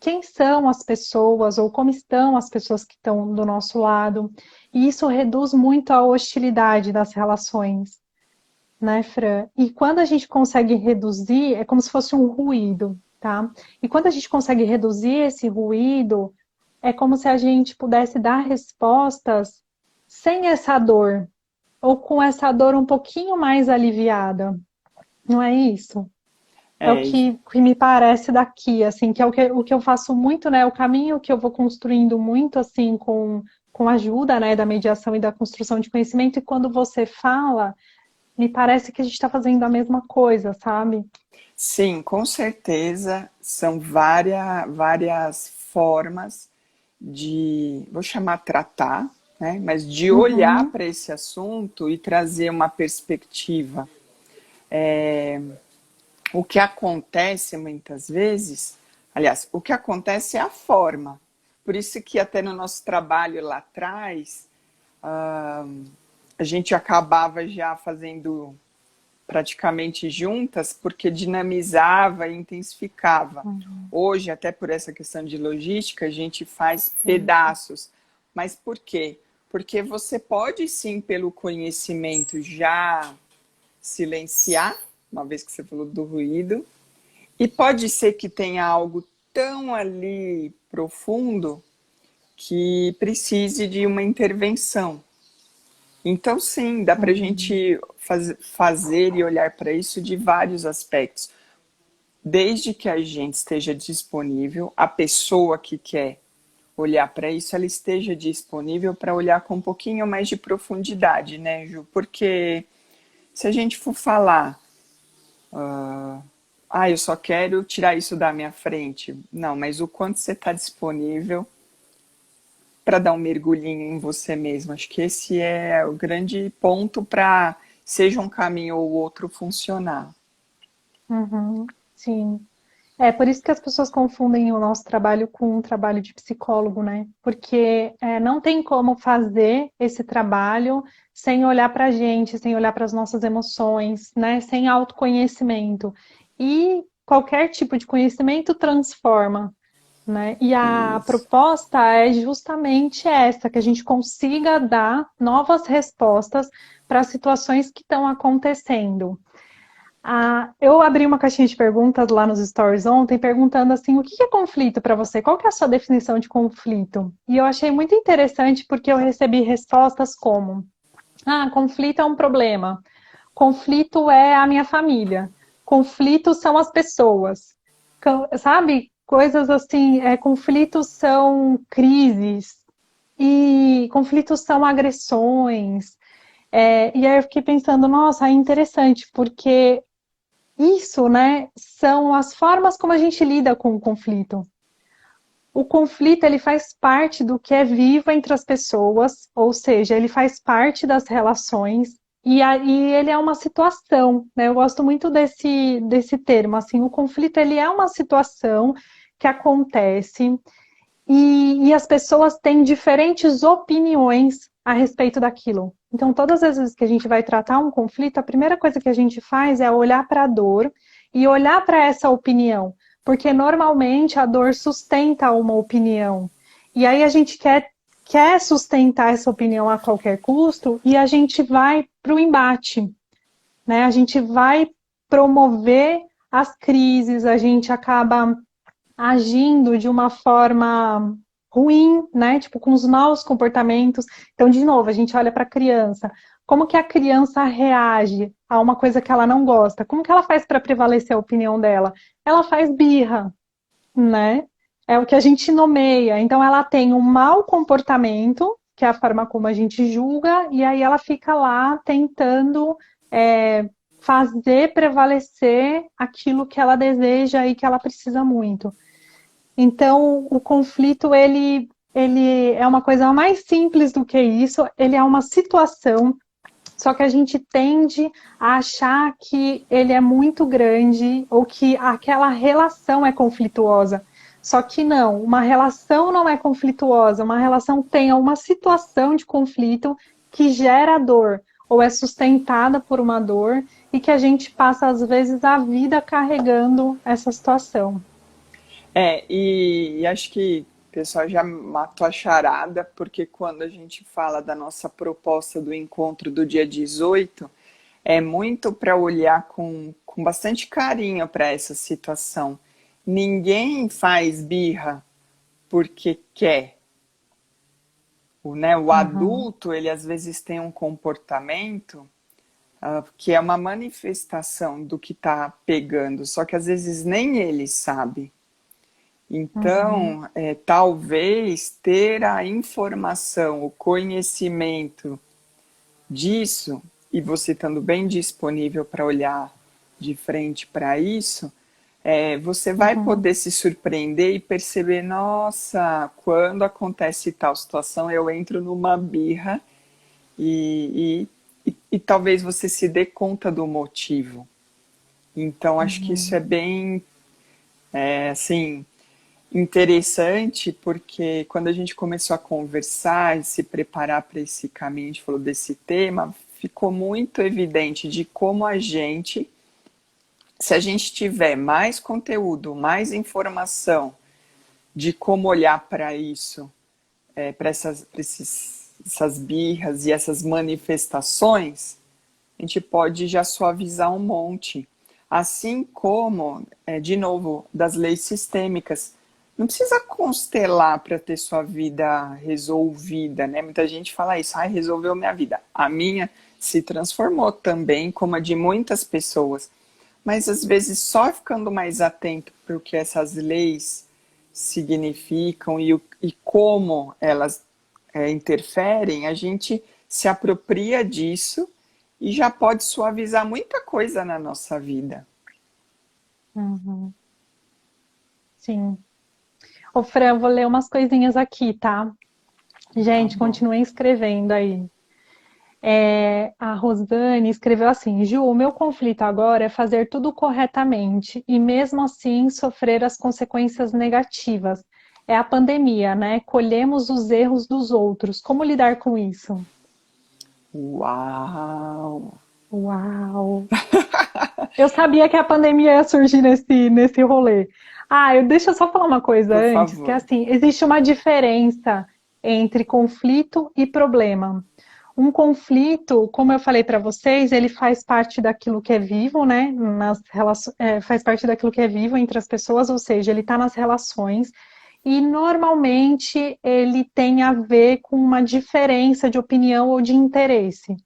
quem são as pessoas ou como estão as pessoas que estão do nosso lado. E isso reduz muito a hostilidade das relações, né, Fran? E quando a gente consegue reduzir, é como se fosse um ruído, tá? E quando a gente consegue reduzir esse ruído, é como se a gente pudesse dar respostas sem essa dor, ou com essa dor um pouquinho mais aliviada. Não é isso? É o É, que me parece daqui, assim, que é o que eu faço muito, né? O caminho que eu vou construindo muito, assim, com a ajuda, né, da mediação e da construção de conhecimento. E quando você fala, me parece que a gente está fazendo a mesma coisa, sabe? sim, com certeza são várias formas de, vou chamar tratar, né? Mas de olhar Uhum, para esse assunto e trazer uma perspectiva. O que acontece muitas vezes, aliás, o que acontece é a forma. Por isso que até no nosso trabalho lá atrás, a gente acabava já fazendo praticamente juntas, porque dinamizava e intensificava. uhum, Hoje, até por essa questão de logística, a gente faz sim. pedaços. Mas por quê? Porque você pode sim, pelo conhecimento, já silenciar, uma vez que você falou do ruído, e pode ser que tenha algo tão ali profundo que precise de uma intervenção. Então, sim, dá para a Uhum, gente fazer e olhar para isso de vários aspectos. Desde que a gente esteja disponível, a pessoa que quer olhar para isso, ela esteja disponível para olhar com um pouquinho mais de profundidade, né, Ju? Porque se a gente for falar, eu só quero tirar isso da minha frente. Não, mas o quanto você está disponível para dar um mergulhinho em você mesmo. Acho que esse é o grande ponto para, seja um caminho ou outro, funcionar. uhum, sim. É por isso que as pessoas confundem o nosso trabalho com um trabalho de psicólogo, né? Porque não tem como fazer esse trabalho sem olhar para a gente, sem olhar para as nossas emoções, né? Sem autoconhecimento. E qualquer tipo de conhecimento transforma, né? E a Isso. proposta é justamente essa, que a gente consiga dar novas respostas para as situações que estão acontecendo. Eu abri uma caixinha de perguntas lá nos stories ontem, perguntando assim, o que é conflito para você? Qual que é a sua definição de conflito? E eu achei muito interessante porque eu recebi respostas como, conflito é um problema, conflito é a minha família, conflito são as pessoas, sabe? Coisas assim, conflitos são crises e conflitos são agressões. E aí eu fiquei pensando, nossa, é interessante, porque isso, né, são as formas como a gente lida com o conflito. O conflito, ele faz parte do que é vivo entre as pessoas, ou seja, ele faz parte das relações e ele é uma situação, né? Eu gosto muito desse termo, assim, o conflito, ele é uma situação que acontece e as pessoas têm diferentes opiniões a respeito daquilo. Então, todas as vezes que a gente vai tratar um conflito, a primeira coisa que a gente faz é olhar para a dor e olhar para essa opinião, porque normalmente a dor sustenta uma opinião. E aí a gente quer sustentar essa opinião a qualquer custo e a gente vai para o embate, né? A gente vai promover as crises, a gente acaba agindo de uma forma ruim, né? Tipo, com os maus comportamentos. Então, de novo, a gente olha para a criança. Como que a criança reage a uma coisa que ela não gosta? Como que ela faz para prevalecer a opinião dela? Ela faz birra, né? É o que a gente nomeia. Então, ela tem um mau comportamento, que é a forma como a gente julga, e aí ela fica lá tentando fazer prevalecer aquilo que ela deseja e que ela precisa muito. Então, o conflito, ele é uma coisa mais simples do que isso, ele é uma situação, Só que a gente tende a achar que ele é muito grande ou que aquela relação é conflituosa. Só que não, uma relação não é conflituosa, uma relação tem uma situação de conflito que gera dor ou é sustentada por uma dor e que a gente passa às vezes a vida carregando essa situação. E acho que o pessoal já matou a charada, porque quando a gente fala da nossa proposta do encontro do dia 18, é muito para olhar com bastante carinho para essa situação. Ninguém faz birra porque quer. O Uhum, adulto, ele às vezes tem um comportamento que é uma manifestação do que está pegando, só que às vezes nem ele sabe. uhum, Então, talvez ter a informação, o conhecimento disso, e você estando bem disponível para olhar de frente para isso, você vai uhum, poder se surpreender e perceber, nossa, quando acontece tal situação, eu entro numa birra e talvez você se dê conta do motivo. Então, acho que isso é uhum, bem, assim, interessante, porque quando a gente começou a conversar e se preparar para esse caminho, a gente falou desse tema, ficou muito evidente de como a gente, se a gente tiver mais conteúdo, mais informação de como olhar para isso, para essas birras e essas manifestações, a gente pode já suavizar um monte. Assim como, de novo, das leis sistêmicas. Não precisa constelar para ter sua vida resolvida, né? Muita gente fala isso, resolveu minha vida. A minha se transformou também, como a de muitas pessoas. Mas às vezes só ficando mais atento para o que essas leis significam e como elas interferem, a gente se apropria disso e já pode suavizar muita coisa na nossa vida. uhum. Sim. Ô, Fran, vou ler umas coisinhas aqui, tá? Tá Gente, bom. continuem escrevendo aí. A Rosane escreveu assim: Ju, o meu conflito agora é fazer tudo corretamente e mesmo assim sofrer as consequências negativas. É a pandemia, né? Colhemos os erros dos outros. Como lidar com isso? Uau! Uau! Eu sabia que a pandemia ia surgir nesse rolê. Deixa eu só falar uma coisa Por antes, que é favor. assim, existe uma diferença entre conflito e problema. Um conflito, como eu falei para vocês, ele faz parte daquilo que é vivo, né? Faz parte daquilo que é vivo entre as pessoas, ou seja, ele está nas relações, e normalmente ele tem a ver com uma diferença de opinião ou de interesse.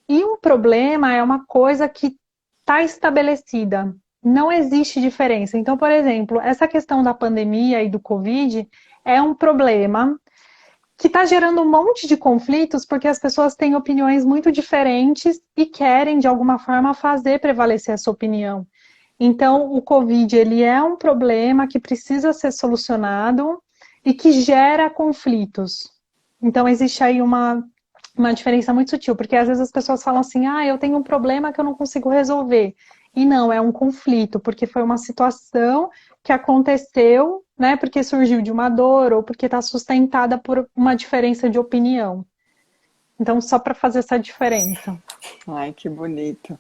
E um problema é uma coisa que está estabelecida, não existe diferença. Então, por exemplo, essa questão da pandemia e do Covid é um problema que está gerando um monte de conflitos porque as pessoas têm opiniões muito diferentes e querem, de alguma forma, fazer prevalecer essa opinião. Então, o Covid ele é um problema que precisa ser solucionado e que gera conflitos. Então, existe aí uma diferença muito sutil, porque às vezes as pessoas falam assim, eu tenho um problema que eu não consigo resolver. E não, é um conflito, porque foi uma situação que aconteceu, né, porque surgiu de uma dor ou porque está sustentada por uma diferença de opinião. Então, só para fazer essa diferença. Ai, que bonito.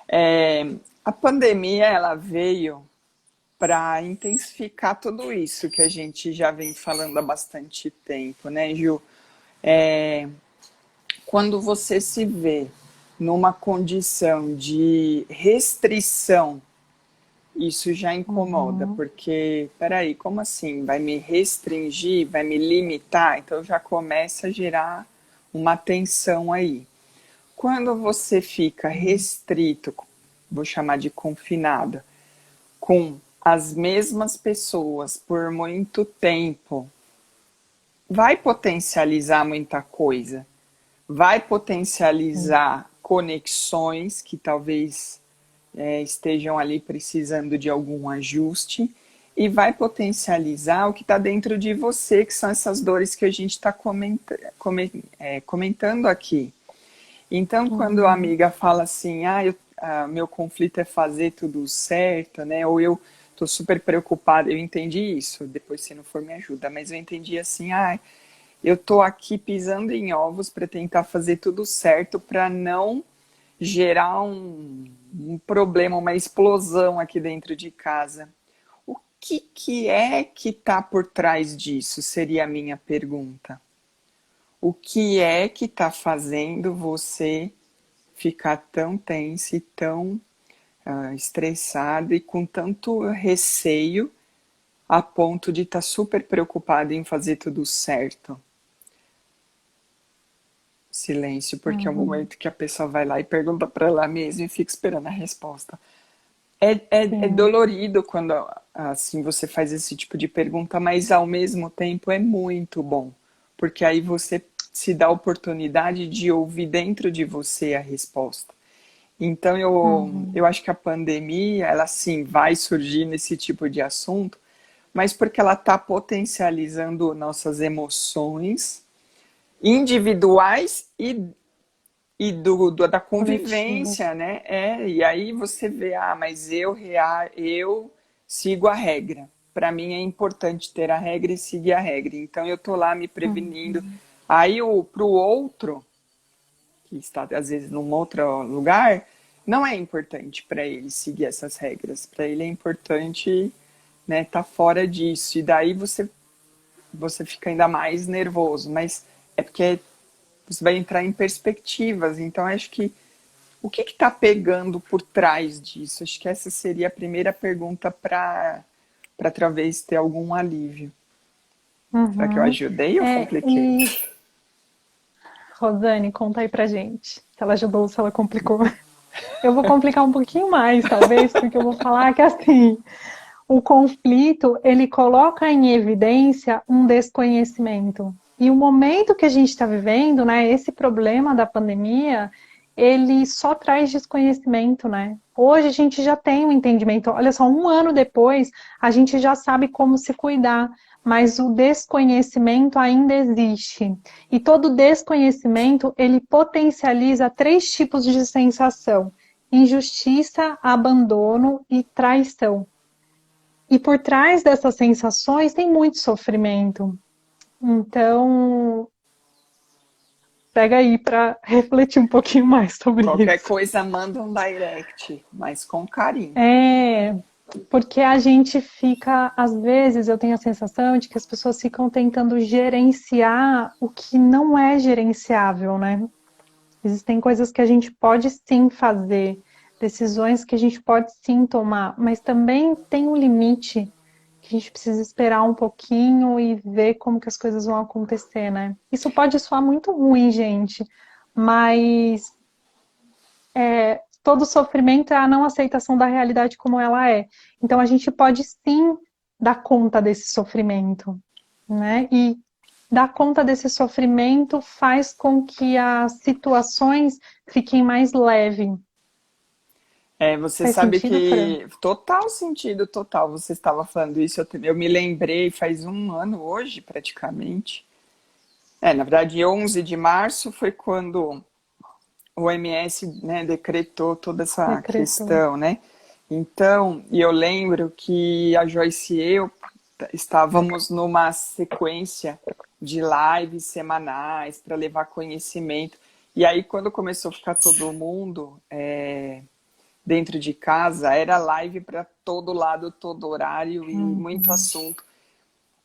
É, a pandemia, ela veio para intensificar tudo isso que a gente já vem falando há bastante tempo, né, Ju? Quando você se vê numa condição de restrição, isso já incomoda, Uhum, porque, peraí, como assim? Vai me restringir, vai me limitar? Então já começa a gerar uma tensão aí. Quando você fica restrito, vou chamar de confinado, com as mesmas pessoas por muito tempo, vai potencializar muita coisa. Vai potencializar conexões que talvez estejam ali precisando de algum ajuste e vai potencializar o que está dentro de você, que são essas dores que a gente está comentando aqui. Então, quando a Uhum. amiga fala assim, meu conflito é fazer tudo certo, né? Ou eu tô super preocupada, eu entendi isso, depois se não for me ajuda, mas eu entendi assim, eu tô aqui pisando em ovos para tentar fazer tudo certo para não gerar um problema, uma explosão aqui dentro de casa. O que é que tá por trás disso? Seria a minha pergunta. O que é que tá fazendo você ficar tão tenso e tão estressado e com tanto receio a ponto de estar super preocupado em fazer tudo certo? Silêncio, porque é o Uhum. momento que a pessoa vai lá e pergunta para ela mesma e fica esperando a resposta. É Sim. dolorido quando assim você faz esse tipo de pergunta, mas ao mesmo tempo é muito bom, porque aí você se dá a oportunidade de ouvir dentro de você a resposta. Então eu Uhum. acho que a pandemia, ela sim vai surgir nesse tipo de assunto, mas porque ela está potencializando nossas emoções individuais e da Coletivas. convivência, né? E aí você vê, mas eu sigo a regra. Para mim é importante ter a regra e seguir a regra. Então eu tô lá me prevenindo. Uhum. Aí pro outro, que está às vezes num outro lugar, não é importante para ele seguir essas regras. Para ele é importante, né, tá fora disso. E daí você fica ainda mais nervoso, mas é porque você vai entrar em perspectivas. Então acho que o que está pegando por trás disso? Acho que essa seria a primeira pergunta para talvez ter algum alívio. Será que eu Uhum. ajudei ou compliquei? E Rosane, conta aí pra gente se ela ajudou ou se ela complicou. Eu vou complicar um pouquinho mais, talvez, porque eu vou falar que assim, o conflito, ele coloca em evidência um desconhecimento. E o momento que a gente está vivendo, né, esse problema da pandemia, ele só traz desconhecimento, né? Hoje a gente já tem um entendimento. Olha só, um ano depois, a gente já sabe como se cuidar, mas o desconhecimento ainda existe. E todo desconhecimento, ele potencializa três tipos de sensação: injustiça, abandono e traição. E por trás dessas sensações tem muito sofrimento. Então, pega aí para refletir um pouquinho mais sobre Qualquer isso. coisa, manda um direct, mas com carinho. É, porque a gente fica, às vezes, eu tenho a sensação de que as pessoas ficam tentando gerenciar o que não é gerenciável, né? Existem coisas que a gente pode sim fazer, decisões que a gente pode sim tomar, mas também tem um limite que a gente precisa esperar um pouquinho e ver como que as coisas vão acontecer, né? Isso pode soar muito ruim, gente, mas todo sofrimento é a não aceitação da realidade como ela é. Então a gente pode sim dar conta desse sofrimento, né? E dar conta desse sofrimento faz com que as situações fiquem mais leves. Você Faz sabe sentido, Fran? que total sentido, total. Você estava falando isso, eu me lembrei faz um ano hoje, praticamente. Na verdade, 11 de março foi quando o OMS, né, decretou toda essa Decretou. questão, né? Então, e eu lembro que a Joyce e eu estávamos numa sequência de lives semanais para levar conhecimento. E aí, quando começou a ficar todo mundo dentro de casa, era live para todo lado, todo horário e muito Uhum. assunto.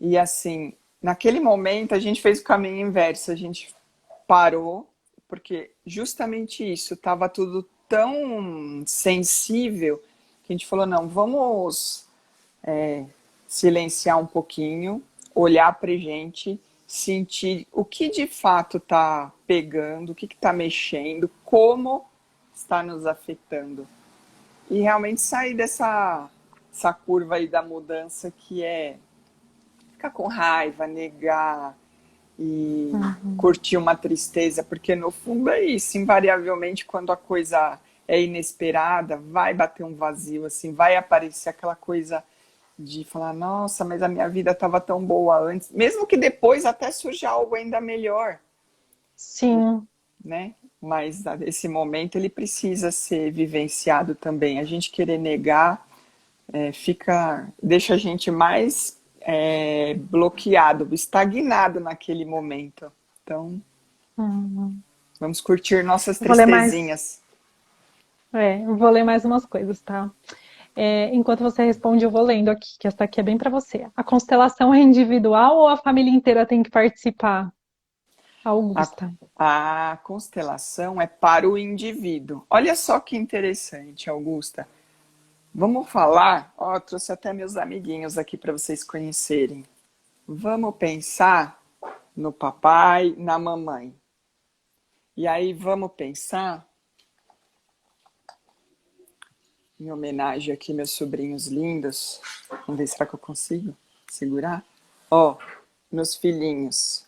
E assim, naquele momento a gente fez o caminho inverso, a gente parou, porque justamente isso, estava tudo tão sensível que a gente falou, não, vamos silenciar um pouquinho, olhar para gente, sentir o que de fato está pegando, o que está mexendo, como está nos afetando. E realmente sair essa curva aí da mudança que é ficar com raiva, negar e Uhum. curtir uma tristeza, porque no fundo é isso, invariavelmente quando a coisa é inesperada, vai bater um vazio, assim, vai aparecer aquela coisa de falar, nossa, mas a minha vida estava tão boa antes, mesmo que depois até surja algo ainda melhor, Sim. né? mas esse momento ele precisa ser vivenciado também. A gente querer negar deixa a gente mais bloqueado, estagnado naquele momento. Então, Uhum. vamos curtir nossas Eu vou ler mais, tristezinhas. eu vou ler mais umas coisas, tá? Enquanto você responde, eu vou lendo aqui, que essa aqui é bem para você. A constelação é individual ou a família inteira tem que participar? A, Augusta. a constelação é para o indivíduo. Olha só que interessante, Augusta. Vamos falar, trouxe até meus amiguinhos aqui para vocês conhecerem. Vamos pensar no papai, na mamãe. E aí vamos pensar, em homenagem aqui meus sobrinhos lindos. Vamos ver, será que eu consigo segurar? Meus filhinhos.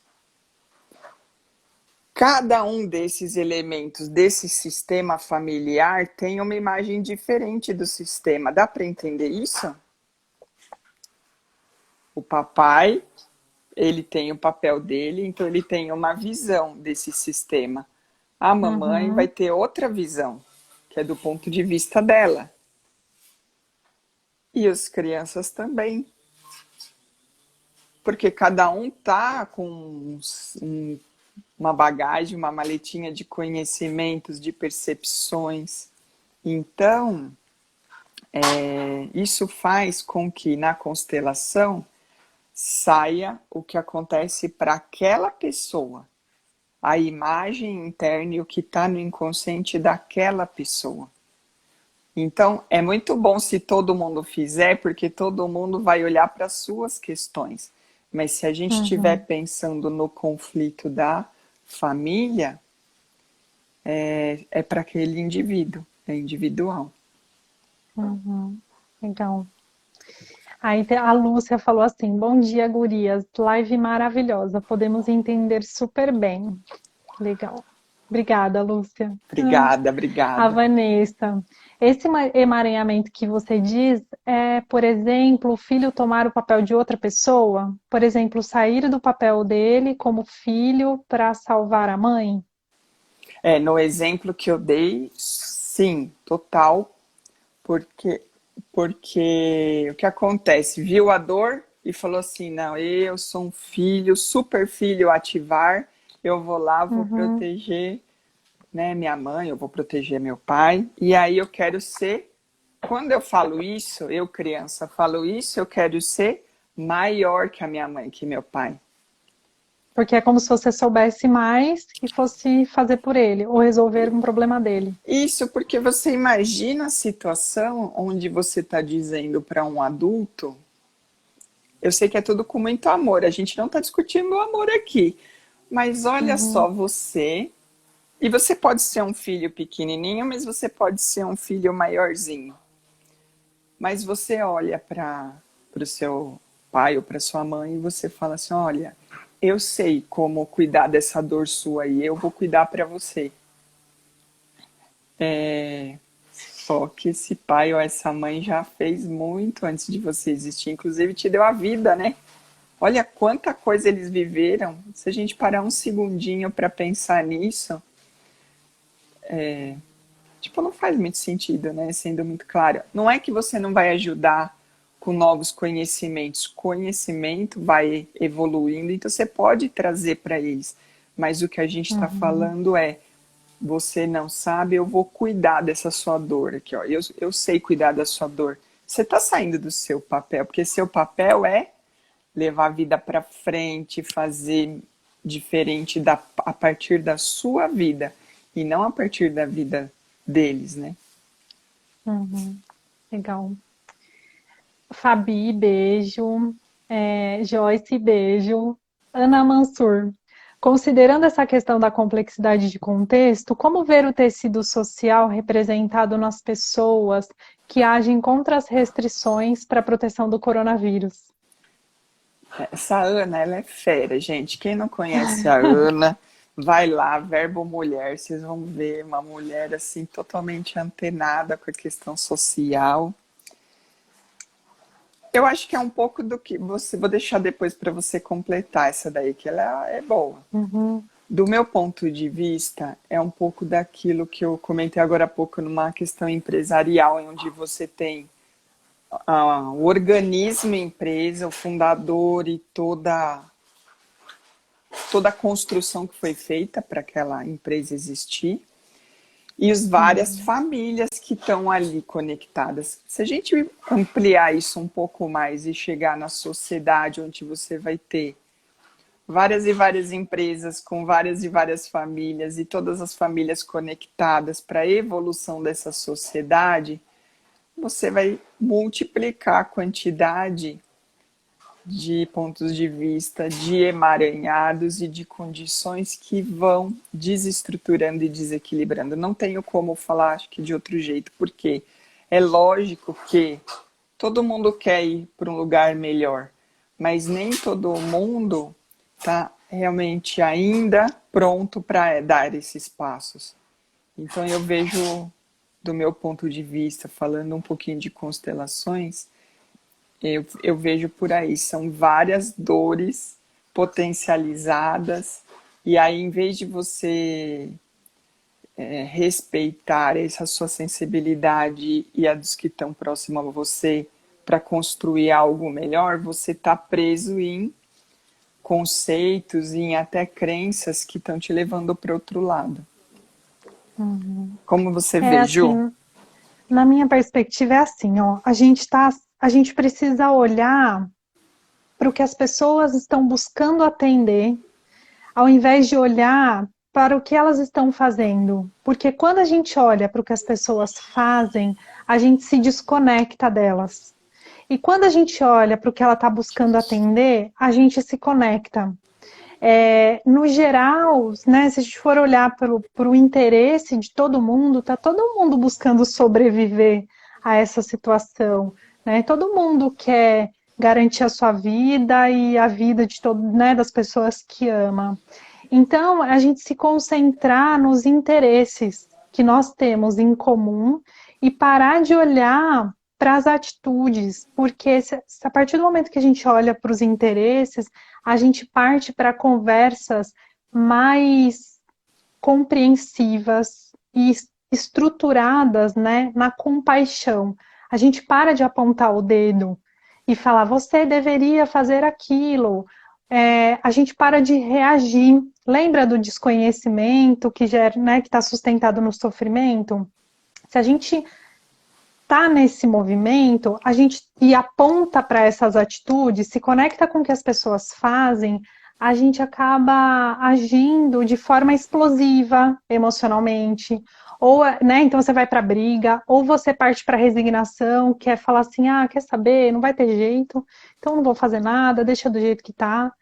Cada um desses elementos desse sistema familiar tem uma imagem diferente do sistema. Dá para entender isso? O papai, ele tem o papel dele, então ele tem uma visão desse sistema. A mamãe vai Uhum. ter outra visão, que é do ponto de vista dela. E as crianças também. Porque cada um tá com uma bagagem, uma maletinha de conhecimentos, de percepções. Então, isso faz com que na constelação saia o que acontece para aquela pessoa, a imagem interna e o que está no inconsciente daquela pessoa. Então, é muito bom se todo mundo fizer, porque todo mundo vai olhar para as suas questões. Mas se a gente estiver Uhum. pensando no conflito da família, é para aquele indivíduo, é individual. Uhum. Legal. Aí a Lúcia falou assim: Bom dia, gurias. Live maravilhosa. Podemos entender super bem. Legal. Obrigada, Lúcia. Obrigada, A obrigada. Vanessa. Esse emaranhamento que você diz é, por exemplo, o filho tomar o papel de outra pessoa? Por exemplo, sair do papel dele como filho para salvar a mãe? No exemplo que eu dei, sim, total, porque, porque o que acontece? Viu a dor e falou assim, não, eu sou um filho, super filho ativar, eu vou lá, vou Uhum, proteger, né, minha mãe, eu vou proteger meu pai, e aí eu quero ser, quando eu falo isso, eu criança falo isso, eu quero ser maior que a minha mãe, que meu pai. porque é como se você soubesse mais e fosse fazer por ele, ou resolver um problema dele. Isso porque você imagina a situação onde você está dizendo para um adulto, eu sei que é tudo com muito amor, a gente não está discutindo o amor aqui, mas olha Uhum, só você, e você pode ser um filho pequenininho, mas você pode ser um filho maiorzinho. Mas você olha para o seu pai ou para sua mãe e você fala assim, olha, eu sei como cuidar dessa dor sua e eu vou cuidar para você. Só que esse pai ou essa mãe já fez muito antes de você existir, inclusive te deu a vida, né? Olha quanta coisa eles viveram. Se a gente parar um segundinho para pensar nisso, tipo, não faz muito sentido, né? Sendo muito claro. Não é que você não vai ajudar com novos conhecimentos. Conhecimento vai evoluindo, então você pode trazer para eles. Mas o que a gente está uhum, falando é você não sabe, eu vou cuidar dessa sua dor aqui, ó. Eu sei cuidar da sua dor. Você está saindo do seu papel, porque seu papel é levar a vida para frente, fazer diferente a partir da sua vida e não a partir da vida deles, né? uhum. Legal. Fabi, beijo. Joyce, beijo. Ana Mansur. Considerando essa questão da complexidade de contexto, como ver o tecido social representado nas pessoas que agem contra as restrições para a proteção do coronavírus? Essa Ana, ela é fera, gente. Quem não conhece a Ana, vai lá, Verbo Mulher, vocês vão ver uma mulher assim totalmente antenada com a questão social. Eu acho que é um pouco do que você vou deixar depois para você completar essa daí, que ela é boa. Uhum. Do meu ponto de vista, é um pouco daquilo que eu comentei agora há pouco numa questão empresarial, onde você tem o organismo empresa, o fundador e toda a construção que foi feita para aquela empresa existir, e as várias Uhum. famílias que estão ali conectadas. Se a gente ampliar isso um pouco mais e chegar na sociedade, onde você vai ter várias e várias empresas com várias e várias famílias e todas as famílias conectadas para a evolução dessa sociedade, você vai multiplicar a quantidade de pontos de vista, de emaranhados e de condições que vão desestruturando e desequilibrando. Não tenho como falar, acho que de outro jeito, porque é lógico que todo mundo quer ir para um lugar melhor, mas nem todo mundo está realmente ainda pronto para dar esses passos. Então eu vejo, do meu ponto de vista, falando um pouquinho de constelações, eu vejo por aí, são várias dores potencializadas, e aí em vez de você respeitar essa sua sensibilidade e a dos que estão próximos a você para construir algo melhor, você está preso em conceitos e em até crenças que estão te levando para outro lado. Uhum. Como você É vê, Ju? assim, na minha perspectiva é assim, ó, a gente precisa olhar para o que as pessoas estão buscando atender, ao invés de olhar para o que elas estão fazendo. Porque quando a gente olha para o que as pessoas fazem, a gente se desconecta delas. E quando a gente olha para o que ela está buscando atender, a gente se conecta. No geral, né, se a gente for olhar para o interesse de todo mundo, está todo mundo buscando sobreviver a essa situação. Né? Todo mundo quer garantir a sua vida e a vida de todo, né, das pessoas que ama. Então, a gente se concentrar nos interesses que nós temos em comum e parar de olhar para as atitudes, porque a partir do momento que a gente olha para os interesses, a gente parte para conversas mais compreensivas e estruturadas, né, na compaixão. A gente para de apontar o dedo e falar, você deveria fazer aquilo. A gente para de reagir. Lembra do desconhecimento que gera, né, que está sustentado no sofrimento? Se a gente está nesse movimento, a gente e aponta para essas atitudes, se conecta com o que as pessoas fazem, a gente acaba agindo de forma explosiva emocionalmente. Ou, né, então você vai para a briga, ou você parte para a resignação, que é falar assim, ah, quer saber, não vai ter jeito, então não vou fazer nada, deixa do jeito que está.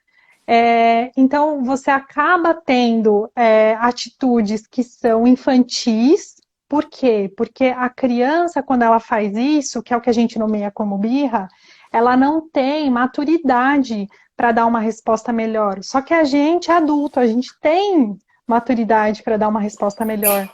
Então você acaba tendo atitudes que são infantis. Por quê? Porque a criança, quando ela faz isso, que é o que a gente nomeia como birra, ela não tem maturidade para dar uma resposta melhor. Só que a gente, adulto, a gente tem maturidade para dar uma resposta melhor.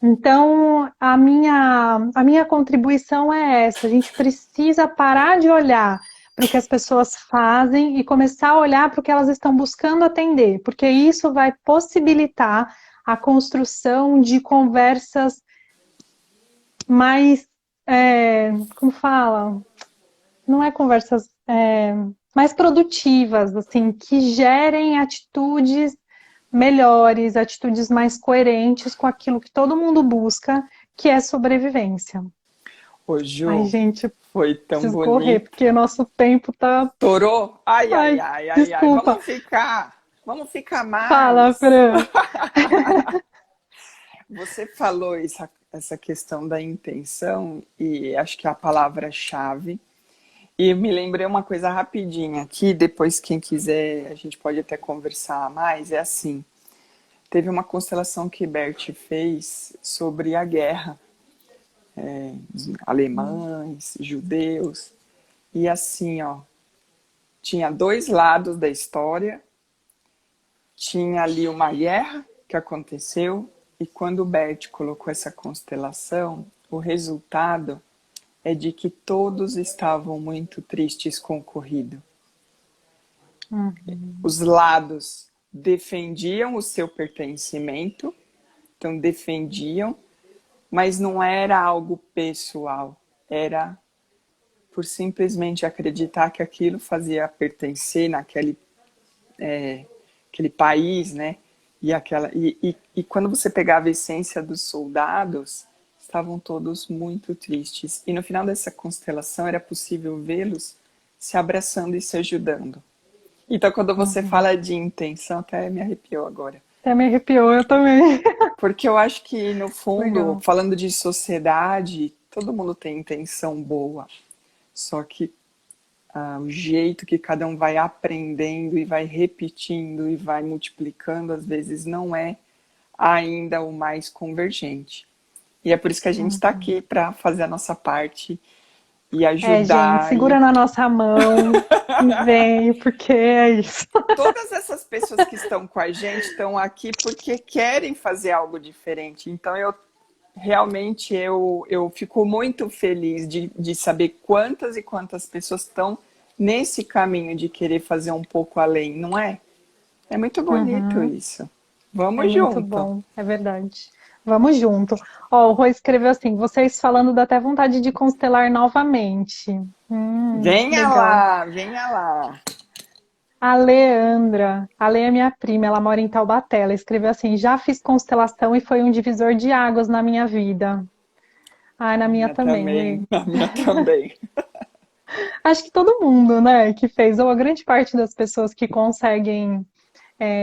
Então, a minha contribuição é essa: a gente precisa parar de olhar para o que as pessoas fazem e começar a olhar para o que elas estão buscando atender, porque isso vai possibilitar a construção de conversas mais, como fala? Não é conversas mais produtivas, assim, que gerem atitudes melhores, atitudes mais coerentes com aquilo que todo mundo busca, que é sobrevivência. Ô, Ai, Ju, gente, foi tão preciso correr, bonito. porque nosso tempo tá. Torou? Ai, ai, Ai, ai, ai, ai. desculpa. Vamos ficar Fala, mais. Fran. Você falou essa questão da intenção e acho que é a palavra-chave. E me lembrei uma coisa rapidinha aqui, depois quem quiser a gente pode até conversar mais. É assim, teve uma constelação que Bert fez sobre a guerra, alemães, judeus, e assim, ó, tinha dois lados da história, tinha ali uma guerra que aconteceu, e quando o Bert colocou essa constelação, o resultado é de que todos estavam muito tristes com o ocorrido. Uhum. Os lados defendiam o seu pertencimento, então defendiam, mas não era algo pessoal, era por simplesmente acreditar que aquilo fazia pertencer aquele país, né? E quando você pegava a essência dos soldados, estavam todos muito tristes. E no final dessa constelação era possível vê-los se abraçando e se ajudando. Então, quando você fala de intenção, até me arrepiou agora. Até me arrepiou, eu também. Porque eu acho que, no fundo, Legal. falando de sociedade, todo mundo tem intenção boa. Só que o jeito que cada um vai aprendendo e vai repetindo e vai multiplicando, às vezes não é ainda o mais convergente. E é por isso que a gente está aqui para fazer a nossa parte e Gente, ajudar. segura na nossa mão e vem, porque é isso. Todas essas pessoas que estão com a gente estão aqui porque querem fazer algo diferente. Então realmente eu fico muito feliz de saber quantas e quantas pessoas estão nesse caminho de querer fazer um pouco além, não é? É muito bonito isso. É Vamos muito junto. bom, é verdade. Vamos junto. Ó, o Rô escreveu assim: vocês falando dá até vontade de constelar novamente. Venha Legal. lá, venha lá. A Leandra, a Lê é minha prima, ela mora em Taubaté. Ela escreveu assim: já fiz constelação e foi um divisor de águas na minha vida. Ai, na A minha minha também, Lê. também, a minha também. Acho que todo mundo, né, que fez, ou a grande parte das pessoas que conseguem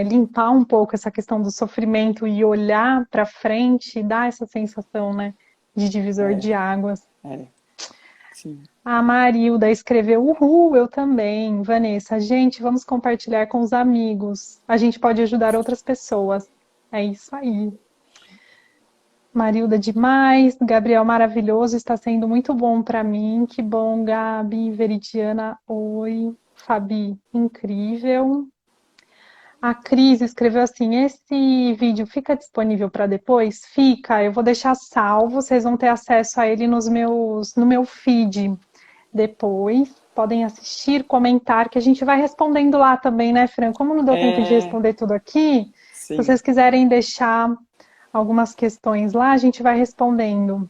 limpar um pouco essa questão do sofrimento e olhar para frente, dá essa sensação, né, de divisor É, de águas. é, sim. A Marilda escreveu: Uhul, eu também. Vanessa, gente, vamos compartilhar com os amigos. A gente pode ajudar outras pessoas. É isso aí. Marilda, demais. Gabriel, maravilhoso. Está sendo muito bom para mim. Que bom, Gabi. Veridiana, oi. Fabi, incrível. A Cris escreveu assim: esse vídeo fica disponível para depois? Fica, eu vou deixar salvo, vocês vão ter acesso a ele no meu feed depois. Podem assistir, comentar, que a gente vai respondendo lá também, né, Fran? Como não deu tempo de É, responder tudo aqui, se sim. vocês quiserem deixar algumas questões lá, a gente vai respondendo.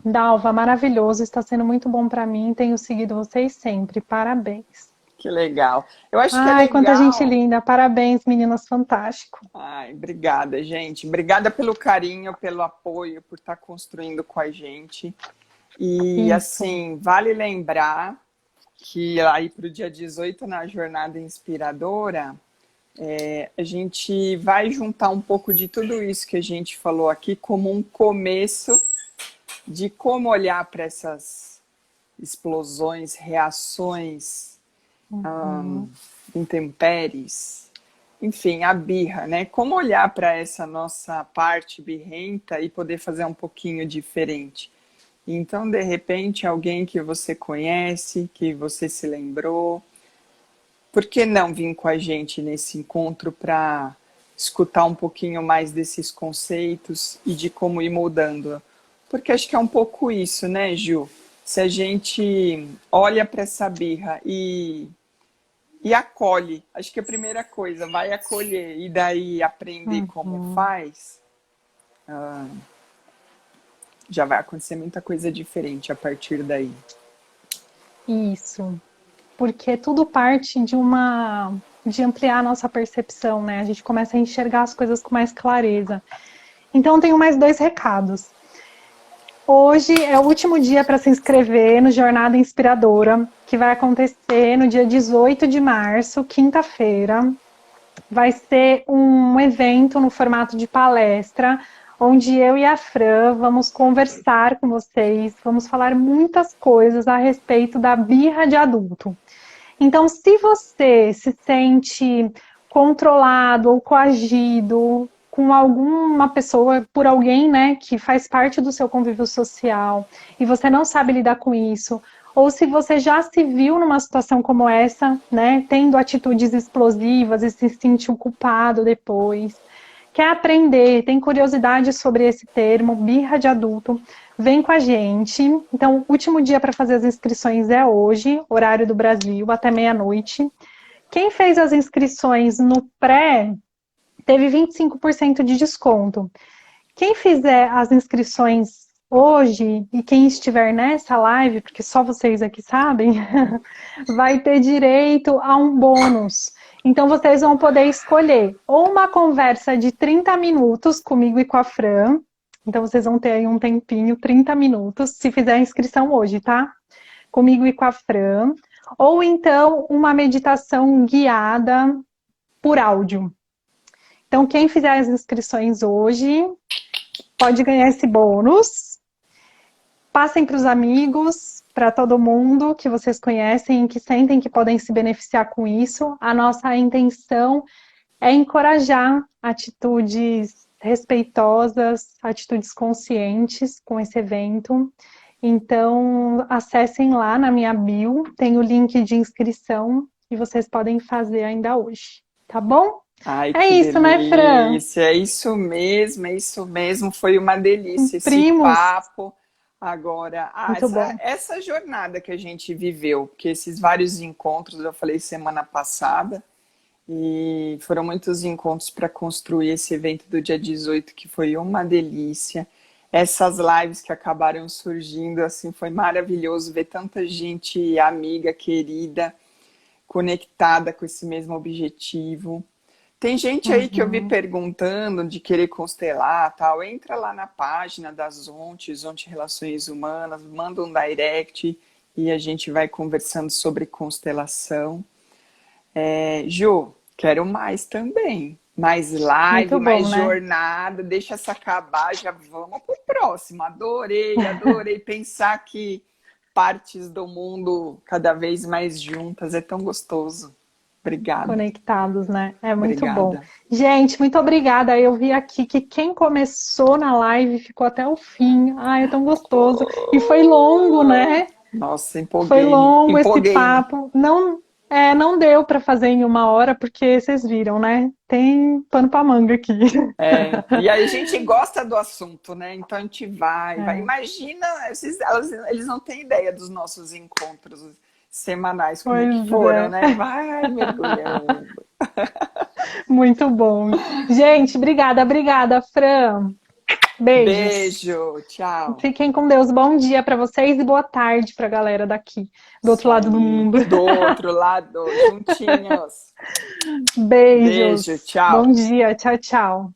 Dalva, maravilhoso, está sendo muito bom para mim, tenho seguido vocês sempre, parabéns. Que legal. Eu acho que é Ai, quanta gente legal. linda, parabéns, meninas, fantástico. Ai, obrigada, gente. Obrigada pelo carinho, pelo apoio, por estar construindo com a gente. E, Isso. assim, vale lembrar que aí para o dia 18, na Jornada Inspiradora, a gente vai juntar um pouco de tudo isso que a gente falou aqui como um começo de como olhar para essas explosões, reações, intempéries, enfim, a birra, né? Como olhar para essa nossa parte birrenta e poder fazer um pouquinho diferente. Então, de repente, alguém que você conhece, que você se lembrou, por que não vir com a gente nesse encontro para escutar um pouquinho mais desses conceitos e de como ir mudando? Porque acho que é um pouco isso, né, Gil? Se a gente olha para essa birra e acolhe, acho que a primeira coisa, vai acolher e daí aprender como faz, já vai acontecer muita coisa diferente a partir daí. Isso. Porque tudo parte de ampliar a nossa percepção, né? A gente começa a enxergar as coisas com mais clareza. Então, eu tenho mais dois recados. Hoje é o último dia para se inscrever no Jornada Inspiradora, que vai acontecer no dia 18 de março, quinta-feira. Vai ser um evento no formato de palestra, onde eu e a Fran vamos conversar com vocês, vamos falar muitas coisas a respeito da birra de adulto. Então, se você se sente controlado ou coagido com alguma pessoa, por alguém, né, que faz parte do seu convívio social, e você não sabe lidar com isso, ou se você já se viu numa situação como essa, né, tendo atitudes explosivas e se sentiu culpado depois, quer aprender, tem curiosidade sobre esse termo, birra de adulto, vem com a gente. Então, o último dia para fazer as inscrições é hoje, horário do Brasil, até meia-noite. Quem fez as inscrições no pré, teve 25% de desconto. Quem fizer as inscrições hoje e quem estiver nessa live, porque só vocês aqui sabem, vai ter direito a um bônus. Então vocês vão poder escolher ou uma conversa de 30 minutos comigo e com a Fran. Então vocês vão ter aí um tempinho, 30 minutos, se fizer a inscrição hoje, tá? Comigo e com a Fran. Ou então uma meditação guiada por áudio. Então quem fizer as inscrições hoje pode ganhar esse bônus. Passem para os amigos, para todo mundo que vocês conhecem, que sentem que podem se beneficiar com isso. A nossa intenção é encorajar atitudes respeitosas, atitudes conscientes com esse evento. Então, acessem lá na minha bio, tem o link de inscrição e vocês podem fazer ainda hoje, tá bom? Ai, É que isso, né, Fran? delícia! É isso mesmo, é isso mesmo. Foi uma delícia esse Primos, papo. Agora, muito bom. essa jornada que a gente viveu, porque esses vários encontros, eu falei semana passada, e foram muitos encontros para construir esse evento do dia 18, que foi uma delícia. Essas lives que acabaram surgindo, assim, foi maravilhoso ver tanta gente amiga, querida, conectada com esse mesmo objetivo. Tem gente aí que eu vi perguntando de querer constelar, tal. Entra lá na página da Zonte Relações Humanas, manda um direct e a gente vai conversando sobre constelação. Ju, quero mais também. Mais live, Muito bom, mais né? jornada. Deixa essa acabar, já vamos pro próximo. Adorei, adorei pensar que partes do mundo cada vez mais juntas é tão gostoso. Obrigada. Conectados, né? É muito bom. Obrigada. Gente, muito obrigada. Eu vi aqui que quem começou na live ficou até o fim. Ai, é tão gostoso. E foi longo, né? Nossa, Foi longo esse empolguei-me. papo. Não deu para fazer em 1 hora, porque vocês viram, né? Tem pano para manga aqui. E aí a gente gosta do assunto, né? Então a gente vai. É. Imagina, eles não têm ideia dos nossos encontros semanais, como Pois que foram, é. né? Vai mergulhando. Muito bom. Gente, obrigada, Fran. Beijos. Beijo, tchau. Fiquem com Deus. Bom dia para vocês e boa tarde para a galera daqui, do outro lado do mundo. Do outro lado, juntinhos. Beijos. Beijo, tchau. Bom dia. Tchau, tchau.